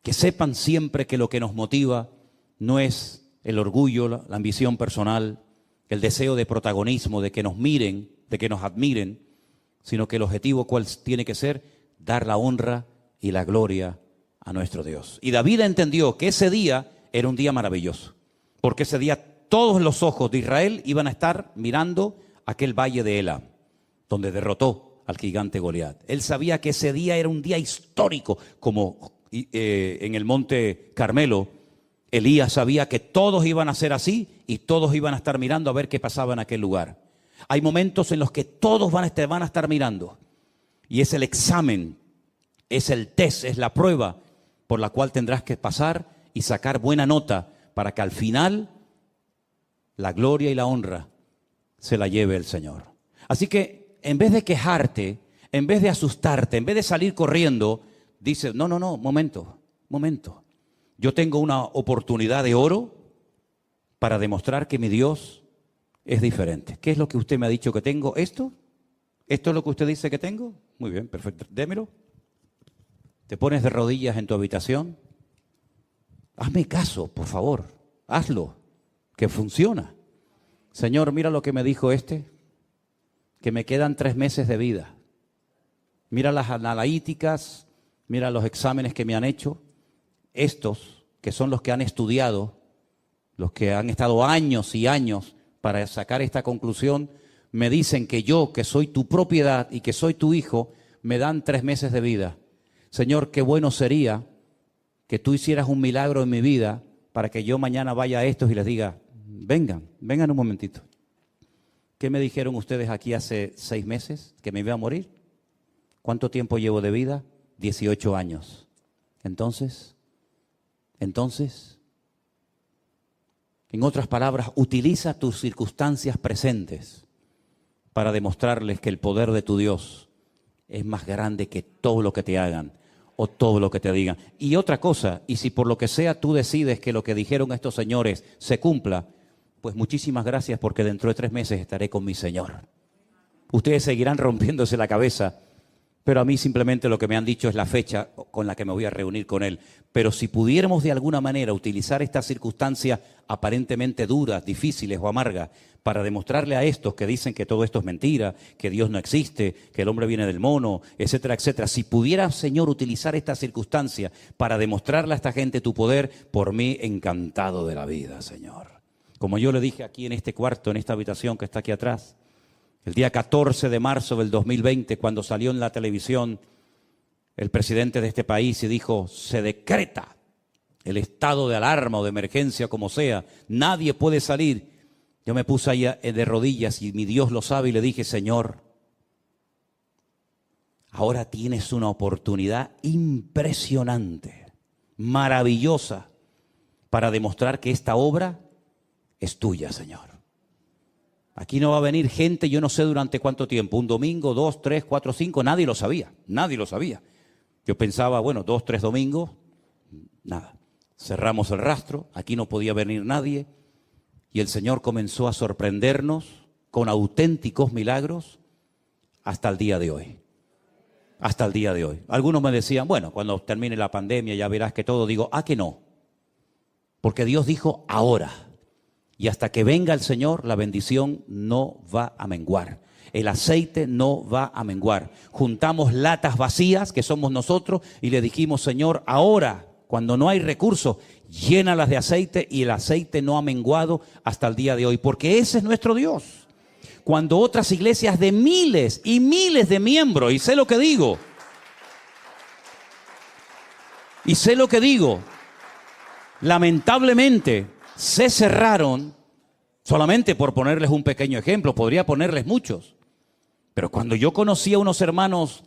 Que sepan siempre que lo que nos motiva no es el orgullo, la ambición personal, el deseo de protagonismo, de que nos miren, de que nos admiren, sino que el objetivo cuál tiene que ser, dar la honra y la gloria a nuestro Dios. Y David entendió que ese día era un día maravilloso, porque ese día todos los ojos de Israel iban a estar mirando aquel valle de Elam, donde derrotó al gigante Goliat. Él sabía que ese día era un día histórico, como en el monte Carmelo, Elías sabía que todos iban a ser así y todos iban a estar mirando a ver qué pasaba en aquel lugar. Hay momentos en los que todos van a estar mirando. Y es el examen, es el test, es la prueba por la cual tendrás que pasar y sacar buena nota para que al final la gloria y la honra se la lleve el Señor. Así que en vez de quejarte, en vez de asustarte, en vez de salir corriendo, dice, no, momento. Yo tengo una oportunidad de oro para demostrar que mi Dios es diferente. ¿Qué es lo que usted me ha dicho que tengo? ¿Esto? ¿Esto es lo que usted dice que tengo? Muy bien, perfecto. Démelo. Te pones de rodillas en tu habitación. Hazme caso, por favor. Hazlo, que funciona. Señor, mira lo que me dijo que me quedan 3 meses de vida. Mira las analíticas, mira los exámenes que me han hecho. Estos, que son los que han estudiado, los que han estado años y años para sacar esta conclusión, me dicen que yo, que soy tu propiedad y que soy tu hijo, me dan 3 meses de vida. Señor, qué bueno sería que tú hicieras un milagro en mi vida para que yo mañana vaya a estos y les diga, vengan un momentito. ¿Qué me dijeron ustedes aquí hace 6 meses? ¿Que me iba a morir? ¿Cuánto tiempo llevo de vida? 18 años. Entonces, en otras palabras, utiliza tus circunstancias presentes para demostrarles que el poder de tu Dios es más grande que todo lo que te hagan o todo lo que te digan. Y otra cosa, y si por lo que sea tú decides que lo que dijeron estos señores se cumpla, pues muchísimas gracias porque dentro de 3 meses estaré con mi Señor. Ustedes seguirán rompiéndose la cabeza, pero a mí simplemente lo que me han dicho es la fecha con la que me voy a reunir con Él. Pero si pudiéramos de alguna manera utilizar estas circunstancias aparentemente duras, difíciles o amargas para demostrarle a estos que dicen que todo esto es mentira, que Dios no existe, que el hombre viene del mono, etcétera, etcétera. Si pudieras, Señor, utilizar estas circunstancias para demostrarle a esta gente tu poder, por mí encantado de la vida, Señor. Como yo le dije aquí en este cuarto, en esta habitación que está aquí atrás, el día 14 de marzo del 2020, cuando salió en la televisión el presidente de este país y dijo, se decreta el estado de alarma o de emergencia, como sea, nadie puede salir. Yo me puse ahí de rodillas y mi Dios lo sabe y le dije, Señor, ahora tienes una oportunidad impresionante, maravillosa, para demostrar que esta obra es tuya, Señor. Aquí no va a venir gente, yo no sé durante cuánto tiempo, un domingo, 2, 3, 4, 5, nadie lo sabía. Yo pensaba, bueno, 2, 3 domingos, nada. Cerramos el rastro, aquí no podía venir nadie y el Señor comenzó a sorprendernos con auténticos milagros hasta el día de hoy. Hasta el día de hoy. Algunos me decían, bueno, cuando termine la pandemia ya verás que todo, digo, que no. Porque Dios dijo ahora. Y hasta que venga el Señor, la bendición no va a menguar. El aceite no va a menguar. Juntamos latas vacías, que somos nosotros, y le dijimos, Señor, ahora, cuando no hay recursos, llénalas de aceite, y el aceite no ha menguado hasta el día de hoy. Porque ese es nuestro Dios. Cuando otras iglesias de miles y miles de miembros, y sé lo que digo, lamentablemente, se cerraron, solamente por ponerles un pequeño ejemplo, podría ponerles muchos. Pero cuando yo conocí a unos hermanos,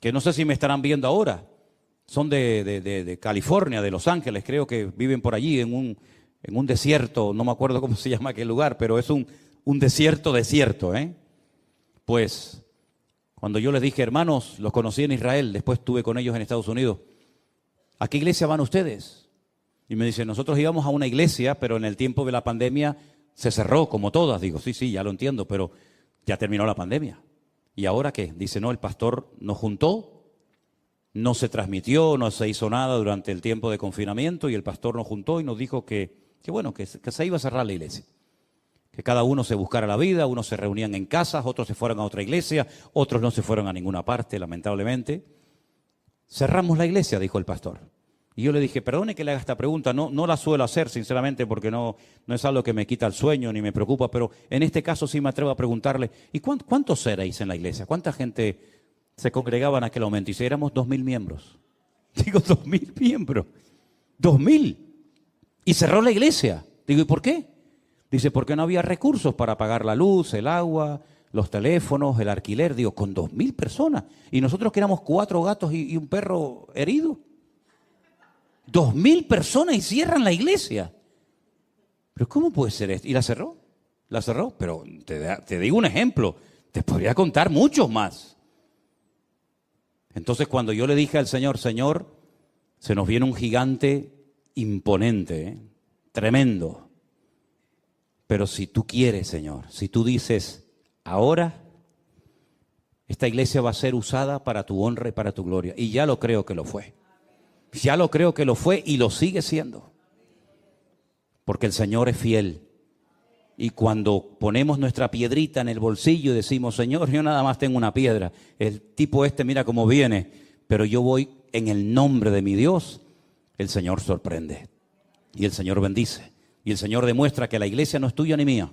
que no sé si me estarán viendo ahora, son de California, de Los Ángeles, creo que viven por allí en un desierto, no me acuerdo cómo se llama aquel lugar, pero es un desierto, Pues, cuando yo les dije, hermanos, los conocí en Israel, después estuve con ellos en Estados Unidos, ¿a qué iglesia van ustedes? Y me dicen, nosotros íbamos a una iglesia, pero en el tiempo de la pandemia se cerró, como todas. Digo, sí, ya lo entiendo, pero ya terminó la pandemia. ¿Y ahora qué? Dice, no, el pastor nos juntó, no se transmitió, no se hizo nada durante el tiempo de confinamiento y el pastor nos juntó y nos dijo que se iba a cerrar la iglesia. Que cada uno se buscara la vida, unos se reunían en casas, otros se fueron a otra iglesia, otros no se fueron a ninguna parte, lamentablemente. Cerramos la iglesia, dijo el pastor. Y yo le dije, perdone que le haga esta pregunta, no la suelo hacer sinceramente porque no es algo que me quita el sueño ni me preocupa, pero en este caso sí me atrevo a preguntarle, ¿y cuántos erais en la iglesia? ¿Cuánta gente se congregaba en aquel momento? Y si éramos 2.000 miembros. Digo, 2.000 miembros. 2.000. Y cerró la iglesia. Digo, ¿y por qué? Dice, porque no había recursos para pagar la luz, el agua, los teléfonos, el alquiler. Digo, con 2.000 personas. Y nosotros que éramos 4 gatos y un perro herido. 2.000 personas y cierran la iglesia. ¿Pero cómo puede ser esto? ¿Y la cerró? La cerró. Pero te digo un ejemplo. Te podría contar muchos más. Entonces cuando yo le dije al Señor, Señor, se nos viene un gigante imponente, tremendo. Pero si tú quieres, Señor, si tú dices, ahora esta iglesia va a ser usada para tu honra y para tu gloria. Y ya lo creo que lo fue. Ya lo creo que lo fue y lo sigue siendo. Porque el Señor es fiel. Y cuando ponemos nuestra piedrita en el bolsillo y decimos, Señor, yo nada más tengo una piedra. El tipo mira cómo viene, pero yo voy en el nombre de mi Dios. El Señor sorprende. Y el Señor bendice. Y el Señor demuestra que la iglesia no es tuya ni mía.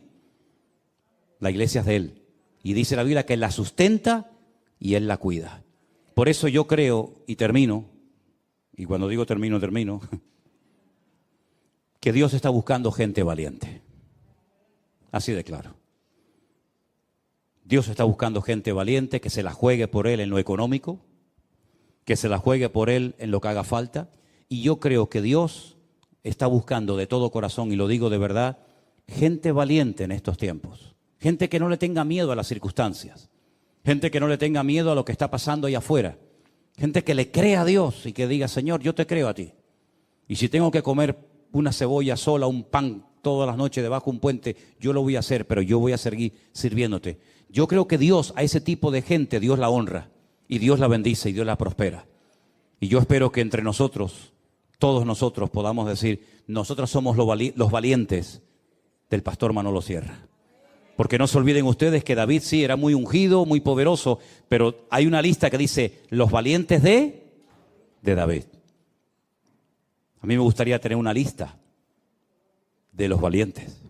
La iglesia es de Él. Y dice la Biblia que Él la sustenta y Él la cuida. Por eso yo creo, y termino, y cuando digo termino, que Dios está buscando gente valiente. Así de claro. Dios está buscando gente valiente que se la juegue por Él en lo económico, que se la juegue por Él en lo que haga falta. Y yo creo que Dios está buscando de todo corazón, y lo digo de verdad, gente valiente en estos tiempos. Gente que no le tenga miedo a las circunstancias. Gente que no le tenga miedo a lo que está pasando allá afuera. Gente que le crea a Dios y que diga, Señor, yo te creo a ti. Y si tengo que comer una cebolla sola, un pan todas las noches debajo de un puente, yo lo voy a hacer, pero yo voy a seguir sirviéndote. Yo creo que Dios, a ese tipo de gente, Dios la honra, y Dios la bendice, y Dios la prospera. Y yo espero que entre nosotros, todos nosotros, podamos decir, nosotros somos los valientes del pastor Manolo Sierra. Porque no se olviden ustedes que David sí era muy ungido, muy poderoso, pero hay una lista que dice, los valientes de David. A mí me gustaría tener una lista de los valientes.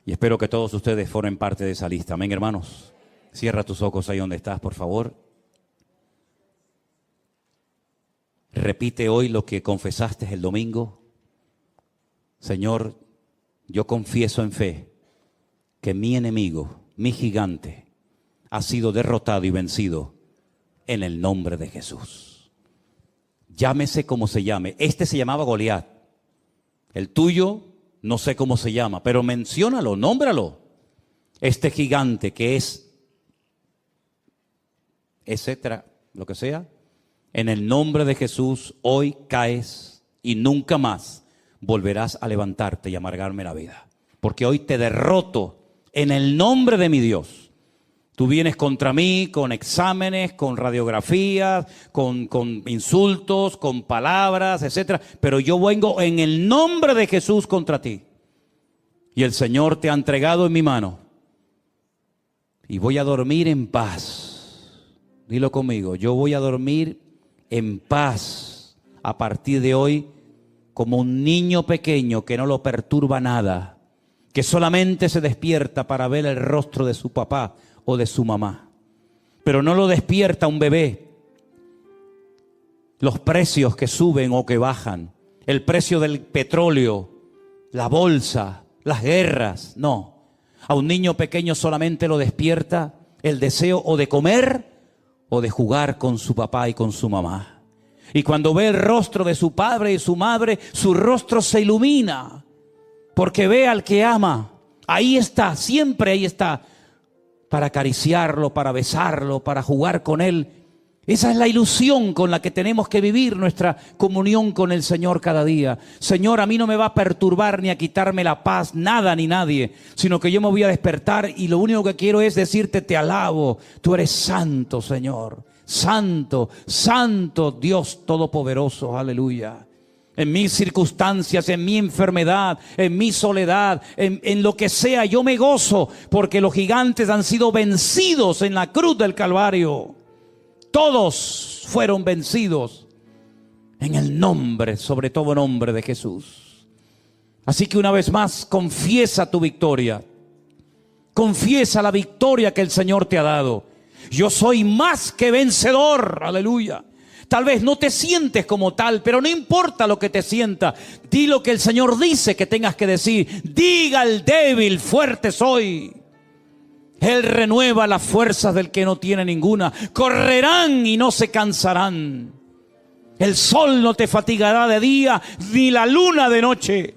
Y espero que todos ustedes formen parte de esa lista. Amén, hermanos. Cierra tus ojos ahí donde estás, por favor. Repite hoy lo que confesaste el domingo. Señor, yo confieso en fe que mi enemigo, mi gigante, ha sido derrotado y vencido en el nombre de Jesús. Llámese como se llame. Este se llamaba Goliat. El tuyo no sé cómo se llama, pero menciónalo, nómbralo. Este gigante que es, etcétera, lo que sea, en el nombre de Jesús, hoy caes y nunca más volverás a levantarte y amargarme la vida. Porque hoy te derroto en el nombre de mi Dios. Tú vienes contra mí con exámenes, con radiografías, con insultos, con palabras, etcétera. Pero yo vengo en el nombre de Jesús contra ti. Y el Señor te ha entregado en mi mano. Y voy a dormir en paz. Dilo conmigo, yo voy a dormir en paz a partir de hoy como un niño pequeño que no lo perturba nada, que solamente se despierta para ver el rostro de su papá o de su mamá, pero no lo despierta un bebé. Los precios que suben o que bajan, el precio del petróleo, la bolsa, las guerras, no. A un niño pequeño solamente lo despierta el deseo o de comer o de jugar con su papá y con su mamá. Y cuando ve el rostro de su padre y su madre, su rostro se ilumina, porque ve al que ama. Ahí está, siempre ahí está, para acariciarlo, para besarlo, para jugar con él. Esa es la ilusión con la que tenemos que vivir nuestra comunión con el Señor cada día. Señor, a mí no me va a perturbar ni a quitarme la paz, nada ni nadie, sino que yo me voy a despertar y lo único que quiero es decirte, te alabo. Tú eres santo, Señor. Santo, santo Dios Todopoderoso. Aleluya. En mis circunstancias, en mi enfermedad, en mi soledad, en lo que sea, yo me gozo porque los gigantes han sido vencidos en la cruz del Calvario. Todos fueron vencidos en el nombre, sobre todo nombre de Jesús. Así que una vez más, confiesa tu victoria. Confiesa la victoria que el Señor te ha dado. Yo soy más que vencedor, aleluya. Tal vez no te sientes como tal, pero no importa lo que te sienta. Di lo que el Señor dice que tengas que decir. Diga al débil, fuerte soy. Él renueva las fuerzas del que no tiene ninguna. Correrán y no se cansarán. El sol no te fatigará de día, ni la luna de noche.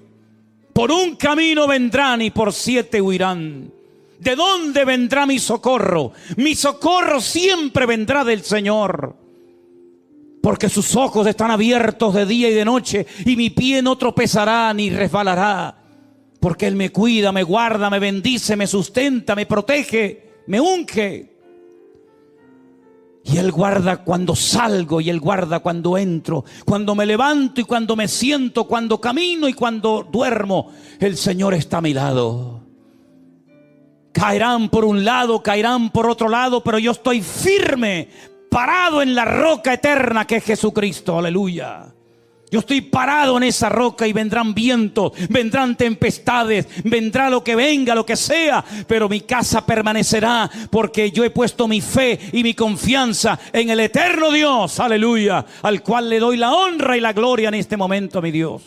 Por un camino vendrán y por 7 huirán. ¿De dónde vendrá mi socorro? Mi socorro siempre vendrá del Señor. Porque sus ojos están abiertos de día y de noche, y mi pie no tropezará ni resbalará. Porque Él me cuida, me guarda, me bendice, me sustenta, me protege, me unge. Y Él guarda cuando salgo y Él guarda cuando entro, cuando me levanto y cuando me siento, cuando camino y cuando duermo. El Señor está a mi lado. Caerán por un lado, caerán por otro lado, pero yo estoy firme, parado en la roca eterna que es Jesucristo. Aleluya. Yo estoy parado en esa roca y vendrán vientos, vendrán tempestades, vendrá lo que venga, lo que sea, pero mi casa permanecerá porque yo he puesto mi fe y mi confianza en el eterno Dios, aleluya, al cual le doy la honra y la gloria en este momento, mi Dios.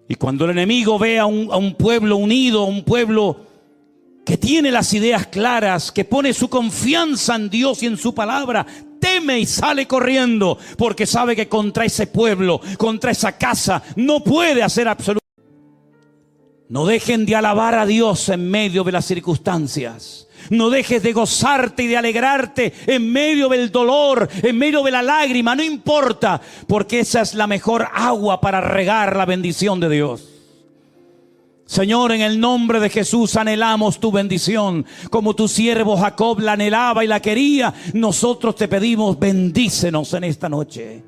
Y cuando el enemigo ve a un pueblo unido, un pueblo que tiene las ideas claras, que pone su confianza en Dios y en su palabra, teme y sale corriendo, porque sabe que contra ese pueblo, contra esa casa, no puede hacer absolutamente. No dejen de alabar a Dios en medio de las circunstancias. No dejes de gozarte y de alegrarte en medio del dolor, en medio de la lágrima, no importa, porque esa es la mejor agua para regar la bendición de Dios. Señor, en el nombre de Jesús anhelamos tu bendición, como tu siervo Jacob la anhelaba y la quería. Nosotros te pedimos, bendícenos en esta noche.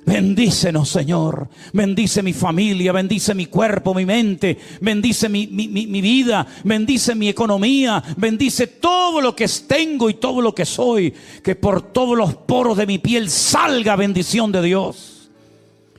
Bendícenos, Señor. Bendice mi familia, bendice mi cuerpo, mi mente, bendice mi vida, bendice mi economía, bendice todo lo que tengo y todo lo que soy. Que por todos los poros de mi piel salga bendición de Dios.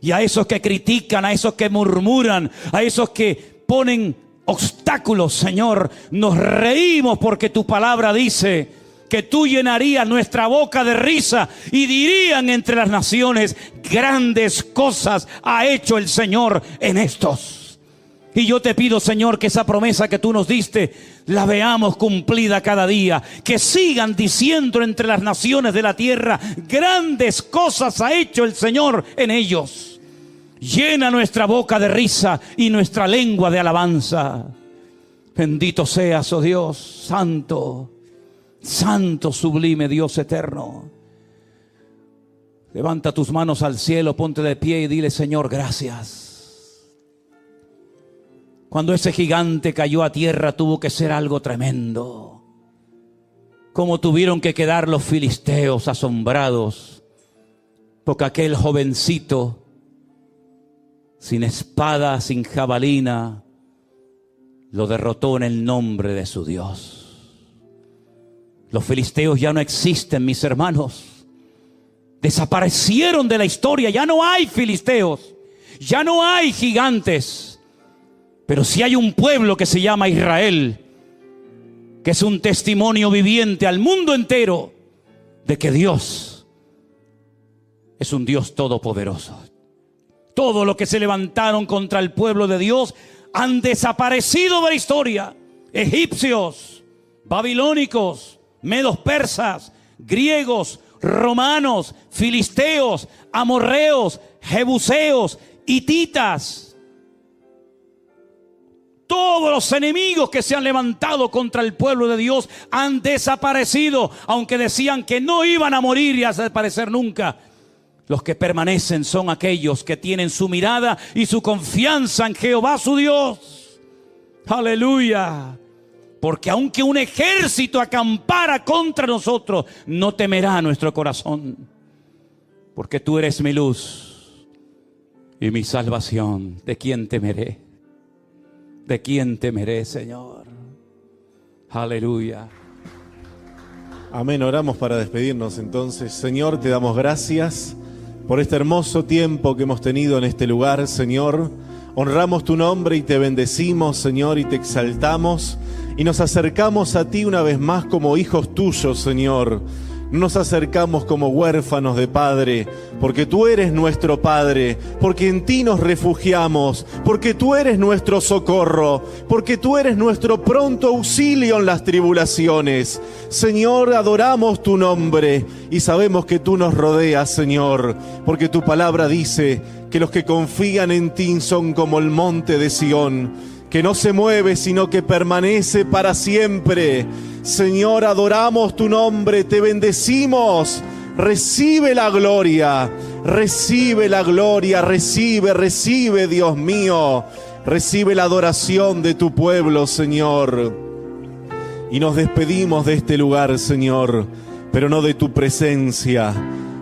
Y a esos que critican, a esos que murmuran, a esos que ponen obstáculos, Señor, nos reímos porque tu palabra dice que tú llenarías nuestra boca de risa y dirían entre las naciones, grandes cosas ha hecho el Señor en estos. Y yo te pido, Señor, que esa promesa que tú nos diste la veamos cumplida cada día, que sigan diciendo entre las naciones de la tierra, grandes cosas ha hecho el Señor en ellos. Llena nuestra boca de risa y nuestra lengua de alabanza. Bendito seas, oh Dios, santo, santo, sublime Dios eterno. Levanta tus manos al cielo, ponte de pie y dile, Señor, gracias. Cuando ese gigante cayó a tierra tuvo que ser algo tremendo. Como tuvieron que quedar los filisteos asombrados, porque aquel jovencito, sin espada, sin jabalina, lo derrotó en el nombre de su Dios. Los filisteos ya no existen, mis hermanos. Desaparecieron de la historia. Ya no hay filisteos, ya no hay gigantes. Pero sí hay un pueblo que se llama Israel, que es un testimonio viviente al mundo entero de que Dios es un Dios todopoderoso. Todo lo que se levantaron contra el pueblo de Dios han desaparecido de la historia. Egipcios, babilónicos, medos persas, griegos, romanos, filisteos, amorreos, jebuseos, hititas. Todos los enemigos que se han levantado contra el pueblo de Dios han desaparecido, aunque decían que no iban a morir y a desaparecer nunca. Los que permanecen son aquellos que tienen su mirada y su confianza en Jehová su Dios. Aleluya. Porque aunque un ejército acampara contra nosotros, no temerá nuestro corazón. Porque tú eres mi luz y mi salvación. ¿De quién temeré? ¿De quién temeré, Señor? Aleluya. Amén. Oramos para despedirnos entonces. Señor, te damos gracias por este hermoso tiempo que hemos tenido en este lugar, Señor. Honramos tu nombre y te bendecimos, Señor, y te exaltamos. Y nos acercamos a ti una vez más como hijos tuyos, Señor. nos acercamos como huérfanos de Padre, porque tú eres nuestro Padre, porque en ti nos refugiamos, porque tú eres nuestro socorro, porque tú eres nuestro pronto auxilio en las tribulaciones. Señor, adoramos tu nombre y sabemos que tú nos rodeas, Señor, porque tu palabra dice que los que confían en ti son como el monte de Sión, que no se mueve, sino que permanece para siempre. Señor, adoramos tu nombre, te bendecimos. Recibe la gloria, recibe la gloria, recibe, Dios mío. Recibe la adoración de tu pueblo, Señor. Y nos despedimos de este lugar, Señor, pero no de tu presencia,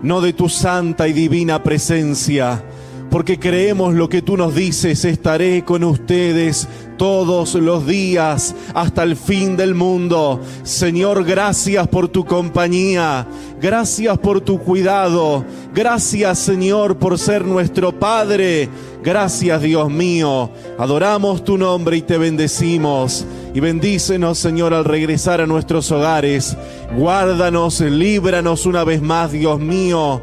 no de tu santa y divina presencia, porque creemos lo que tú nos dices: estaré con ustedes todos los días hasta el fin del mundo. Señor, gracias por tu compañía, gracias por tu cuidado, gracias, Señor, por ser nuestro Padre. Gracias, Dios mío. Adoramos tu nombre y te bendecimos. Y bendícenos, Señor, al regresar a nuestros hogares. Guárdanos, líbranos una vez más, Dios mío,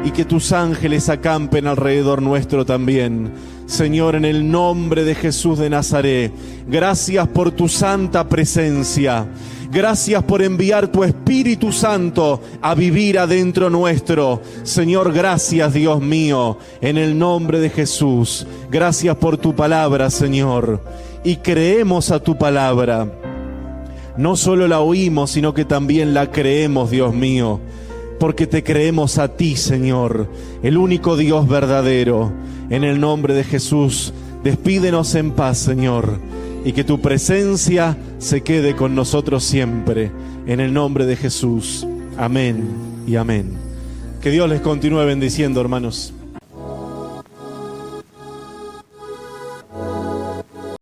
y que tus ángeles acampen alrededor nuestro también. Señor, en el nombre de Jesús de Nazaret, gracias por tu santa presencia. Gracias por enviar tu Espíritu Santo a vivir adentro nuestro. Señor, gracias, Dios mío, en el nombre de Jesús. Gracias por tu palabra, Señor. Y creemos a tu palabra. No solo la oímos, sino que también la creemos, Dios mío. Porque te creemos a ti, Señor, el único Dios verdadero. En el nombre de Jesús, despídenos en paz, Señor, y que tu presencia se quede con nosotros siempre. En el nombre de Jesús. Amén y amén. Que Dios les continúe bendiciendo, hermanos.